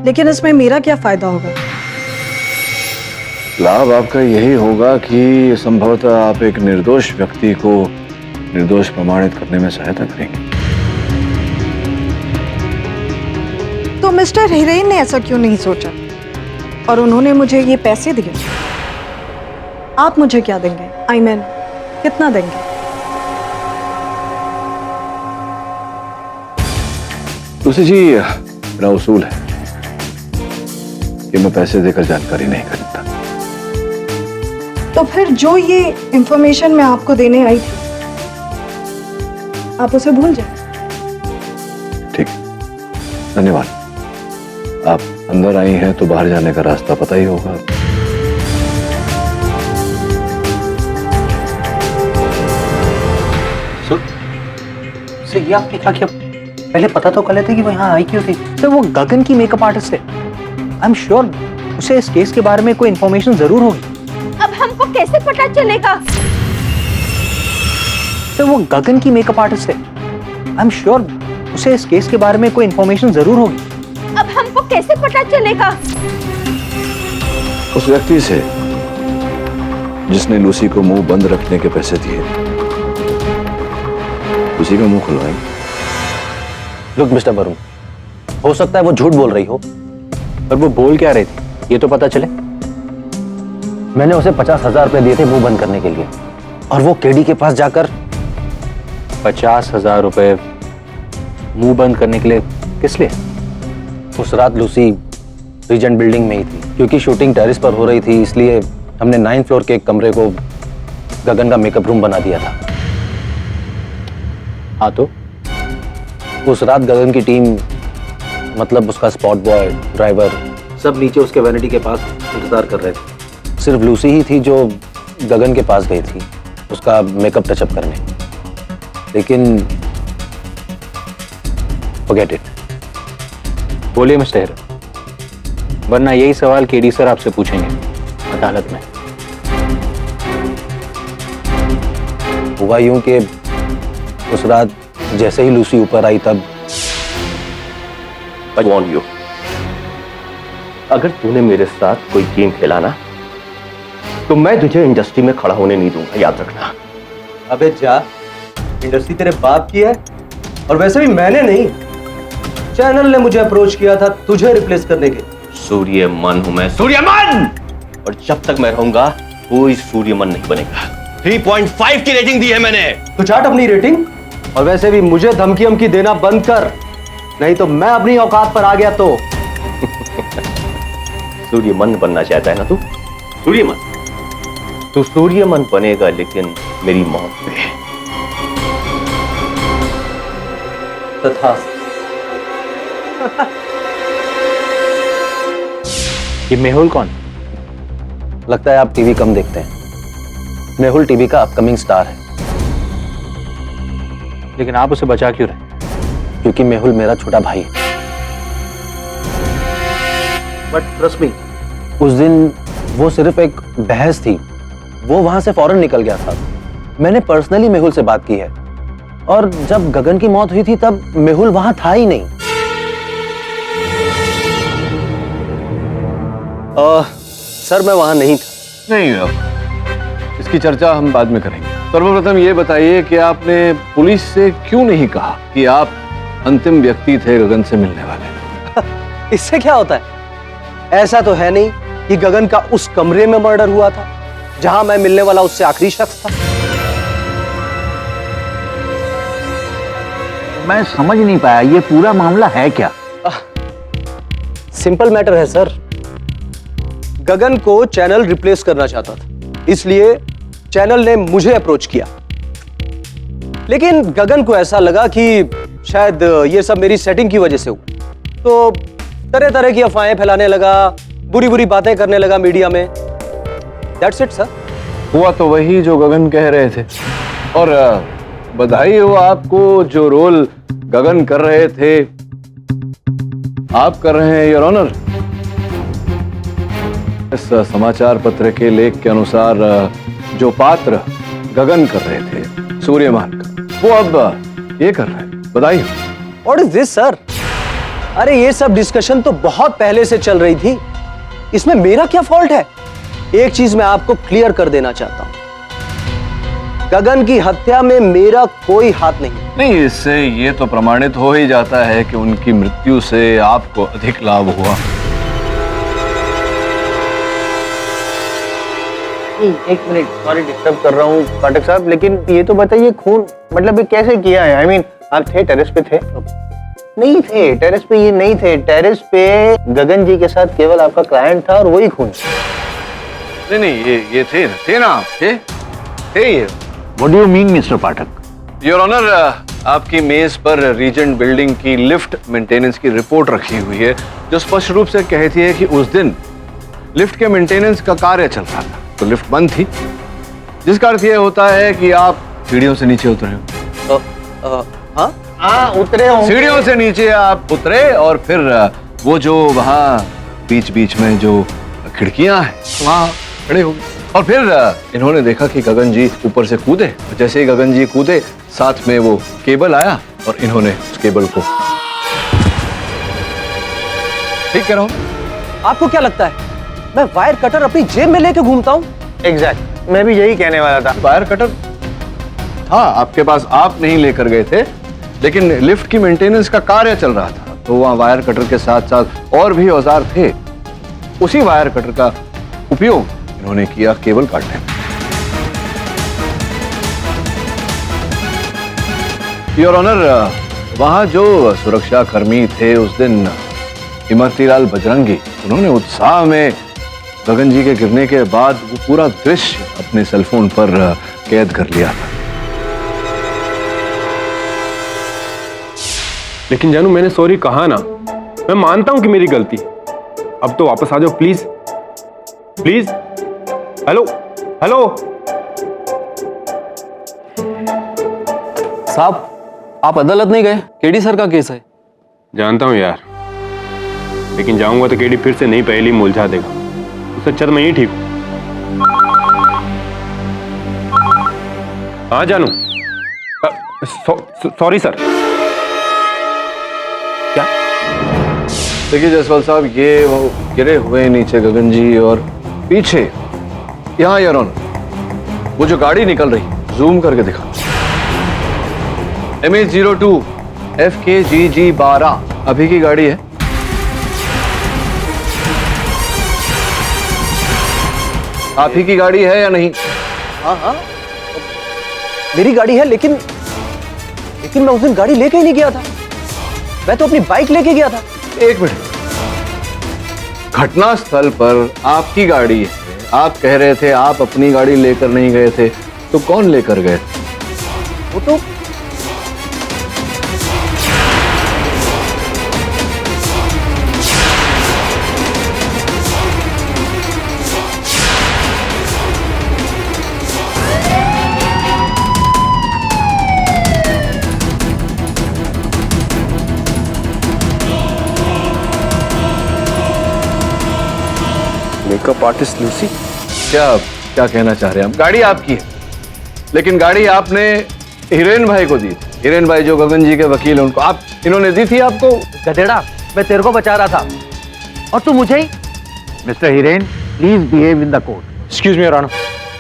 लेकिन इसमें मेरा क्या फायदा होगा?
लाभ आपका यही होगा कि संभवतः आप एक निर्दोष व्यक्ति को निर्दोष प्रमाणित करने में सहायता करेंगे।
तो मिस्टर हिरेन ने ऐसा क्यों नहीं सोचा और उन्होंने मुझे ये पैसे दिए? आप मुझे क्या देंगे? आई मीन कितना देंगे?
तुलसी जी, मेरा उसूल है कि मैं पैसे देकर जानकारी नहीं खरीदता।
तो फिर जो ये इंफॉर्मेशन मैं आपको देने आई थी, आप उसे भूल जाए।
धन्यवाद। आप अंदर आई हैं तो बाहर जाने का रास्ता पता ही होगा।
सर ये आपने क्या किया? पहले पता तो कर लेते कि वो यहाँ आई क्यों थी। सर वो गगन की मेकअप आर्टिस्ट है। आई एम श्योर उसे इस केस के बारे में कोई इंफॉर्मेशन जरूर होगी।
अब हमको कैसे पता चलेगा?
सर वो गगन की मेकअप आर्टिस्ट है। आई एम श्योर उसे इस केस के बारे में कोई इंफॉर्मेशन जरूर होगी।
अब हमको कैसे पता चलेगा?
उस व्यक्ति से जिसने लूसी को मुंह बंद रखने के पैसे दिए, उसी का मुंह खुलवाएंगे।
लुक मिस्टर वरुण, हो सकता है वो झूठ बोल रही हो, पर वो बोल क्या रही थी ये तो पता चले। मैंने उसे 50,000 रुपए दिए थे मुंह बंद करने के लिए, और वो केडी के पास जाकर 50,000 रुपए मुंह बंद करने के लिए किस लिए? उस रात लूसी रीजेंट बिल्डिंग में ही थी, क्योंकि शूटिंग टेरेस पर हो रही थी, इसलिए हमने 9th फ्लोर के एक कमरे को गगन का मेकअप रूम बना दिया था। हाँ तो उस रात गगन की टीम, मतलब उसका स्पॉट बॉय, ड्राइवर, सब नीचे उसके वैनिटी के पास इंतजार कर रहे थे। सिर्फ लूसी ही थी जो गगन के पास गई थी उसका मेकअप टचअप करने। लेकिन फॉरगेट इट। बोलिए मिस्टर हेरा, वरना यही सवाल केडी सर आपसे पूछेंगे अदालत में। हुआ यूं कि उस रात जैसे ही लूसी ऊपर आई तब
I warn you, अगर तूने मेरे साथ कोई गेम खेला ना तो मैं तुझे इंडस्ट्री में खड़ा होने नहीं दूंगा, याद रखना।
अबे जा, इंडस्ट्री तेरे बाप की है, और वैसे भी मैंने नहीं, चैनल ने मुझे अप्रोच किया था तुझे रिप्लेस करने के।
सूर्यमन हूं मैं, सूर्यमन, और जब तक मैं रहूंगा कोई सूर्यमन नहीं बनेगा। 3.5 की रेटिंग दी है मैंने।
तो चाट अपनी रेटिंग, और वैसे भी मुझे धमकी देना बंद कर, नहीं तो मैं अपनी औकात पर आ गया तो।
सूर्यमन बनना चाहता है ना तू? सूर्यमन, तू सूर्यमन बनेगा लेकिन मेरी मौत पे।
तथास्तु। ये मेहुल कौन? लगता है आप टीवी कम देखते हैं। मेहुल टीवी का अपकमिंग स्टार है। लेकिन आप उसे बचा क्यों रहे? क्योंकि मेहुल मेरा छोटा भाई है। बट ट्रस्ट मी, उस दिन वो सिर्फ एक बहस थी, वो वहां से फौरन निकल गया था। मैंने पर्सनली मेहुल से बात की है, और जब गगन की मौत हुई थी तब मेहुल वहां था ही नहीं। सर मैं वहां नहीं था।
नहीं, इसकी चर्चा हम बाद में करेंगे। सर्वप्रथम ये बताइए कि आपने पुलिस से क्यों नहीं कहा कि आप अंतिम व्यक्ति थे गगन से मिलने वाले?
इससे क्या होता है? ऐसा तो है नहीं कि गगन का उस कमरे में मर्डर हुआ था जहां मैं मिलने वाला उससे आखिरी शख्स था।
मैं समझ नहीं पाया, ये पूरा मामला है क्या?
सिंपल मैटर है सर। गगन को चैनल रिप्लेस करना चाहता था, इसलिए चैनल ने मुझे अप्रोच किया। लेकिन गगन को ऐसा लगा कि शायद ये सब मेरी सेटिंग की वजह से हुआ, तो तरह तरह की अफवाहें फैलाने लगा, बुरी बुरी बातें करने लगा मीडिया में। That's it sir.
हुआ तो वही जो गगन कह रहे थे, और बधाई हो आपको, जो रोल गगन कर रहे थे आप कर रहे हैं, योर ऑनर। इस समाचार पत्र के लेख के अनुसार जो पात्र गगन कर रहे थे सूर्यमान का, वो अब ये कर रहे हैं। बधाई हो।
What is this sir? अरे ये सब डिस्कशन तो बहुत पहले से चल रही थी, इसमें मेरा क्या फॉल्ट है? एक चीज मैं आपको क्लियर कर देना चाहता हूं, गगन की हत्या में मेरा कोई हाथ नहीं।
इससे ये तो प्रमाणित हो ही जाता है कि उनकी मृत्यु से आपको अधिक लाभ हुआ।
एक मिनट, सॉरी डिस्टर्ब कर रहा हूँ पाठक साहब, लेकिन ये तो बताइए खून मतलब ये कैसे किया है? आई मीन आप थे टेरेस पे? थे नहीं थे टेरेस पे, ये नहीं थे टेरेस पे। गगन जी के साथ केवल आपका क्लाइंट था और वही खून।
नहीं ये थे ना, थे ये।
What do you mean, Mr. Pathak?
Your honour, आपकी मेज पर रीजेंट बिल्डिंग की लिफ्ट मेंटेनेंस की रिपोर्ट रखी हुई है, जो स्पष्ट रूप से कहती है कि उस दिन लिफ्ट के मेंटेनेंस का कार्य चल रहा था, तो लिफ्ट बंद थी, जिसका अर्थ यह होता है कि आप सीढ़ियों से नीचे उतरे हो।
हाँ उतरे होंगे।
सीढ़ियों से नीचे आप उतरे और फिर वो जो वहाँ बीच बीच में जो खिड़कियां हैं वहाँ खड़े हो गए, और फिर इन्होंने देखा कि गगन जी ऊपर से कूदे। जैसे ही गगन जी कूदे, साथ में वो केबल आया और इन्होंने उस केबल को ठीक कह रहा हूँ।
आपको क्या लगता है मैं वायर कटर अपनी जेब में लेके घूमता हूँ?
एग्जैक्ट, मैं भी यही कहने वाला था।
वायर कटर हाँ आपके पास आप नहीं लेकर गए थे, लेकिन लिफ्ट की मेंटेनेंस का कार्य चल रहा था, तो वहाँ वायर कटर के साथ साथ और भी औजार थे। उसी वायर कटर का उपयोग इन्होंने किया केबल काटने में। योर ऑनर, वहां जो सुरक्षा कर्मी थे उस दिन इमरतीलाल बजरंगी, उन्होंने उत्साह में गगन जी के गिरने के बाद वो पूरा दृश्य अपने सेलफोन पर कैद कर लिया था।
लेकिन जानू, मैंने सॉरी कहा ना, मैं मानता हूं कि मेरी गलती। अब तो वापस आ जाओ प्लीज प्लीज। हेलो हेलो
साहब, आप अदालत नहीं गए? केडी सर का केस है।
जानता हूं यार, लेकिन जाऊंगा तो केडी फिर से नई पहेली मुलझा देगा। उससे अच्छा तो मैं ही ठीक हूं। हाँ जानू, सॉरी सर। क्या?
देखिए जसवाल साहब, ये वो गिरे हुए नीचे गगन जी, और पीछे यहाँ यार वो जो गाड़ी निकल रही, जूम करके दिखा। MH02 FKGG 12 अभी की गाड़ी है। आप ही की गाड़ी है या नहीं?
हाँ हाँ मेरी गाड़ी है, लेकिन मैं उस दिन गाड़ी लेके ही नहीं गया था। मैं तो अपनी बाइक लेके गया था।
एक मिनट, घटनास्थल पर आपकी गाड़ी है, आप कह रहे थे आप अपनी गाड़ी लेकर नहीं गए थे, तो कौन लेकर गए?
वो तो
मेकअप आर्टिस्ट लूसी। क्या क्या कहना चाह रहे हैं आप? गाड़ी आपकी है, लेकिन गाड़ी आपने हिरेन भाई को दी थी। हिरेन भाई जो गगन जी के वकील हैं, उनको आप इन्होंने दी थी आपको।
गधेड़ा, मैं तेरे को बचा रहा था और तू मुझे ही।
Mister Hiren, please behave in the court.
Excuse me your honour,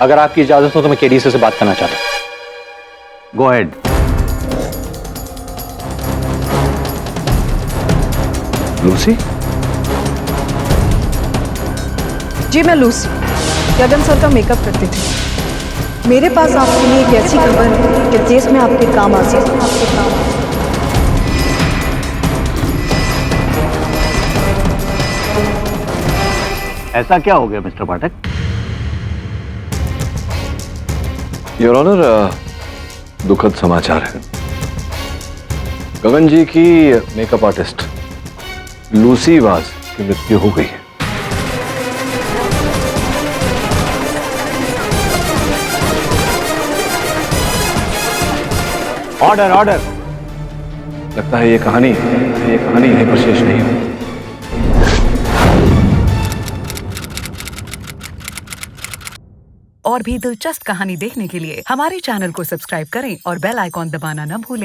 अगर आपकी इजाजत हो तो मैं केडी से बात करना चाहता हूं।
Go ahead.
लूसी?
जी मैं लूसी, गगन सर का मेकअप करती थी। मेरे पास आपके लिए एक ऐसी खबर है कि देश में आपके काम आ सकती है।
ऐसा क्या हो गया मिस्टर पाठक?
योर ऑनर, दुखद समाचार है। गगन जी की मेकअप आर्टिस्ट लूसी वाज की मृत्यु हो गई है।
Order order.
लगता है ये कहानी यहीं पर शेष नहीं हुई।
और भी दिलचस्प कहानी देखने के लिए हमारे चैनल को सब्सक्राइब करें और बेल आइकॉन दबाना न भूलें।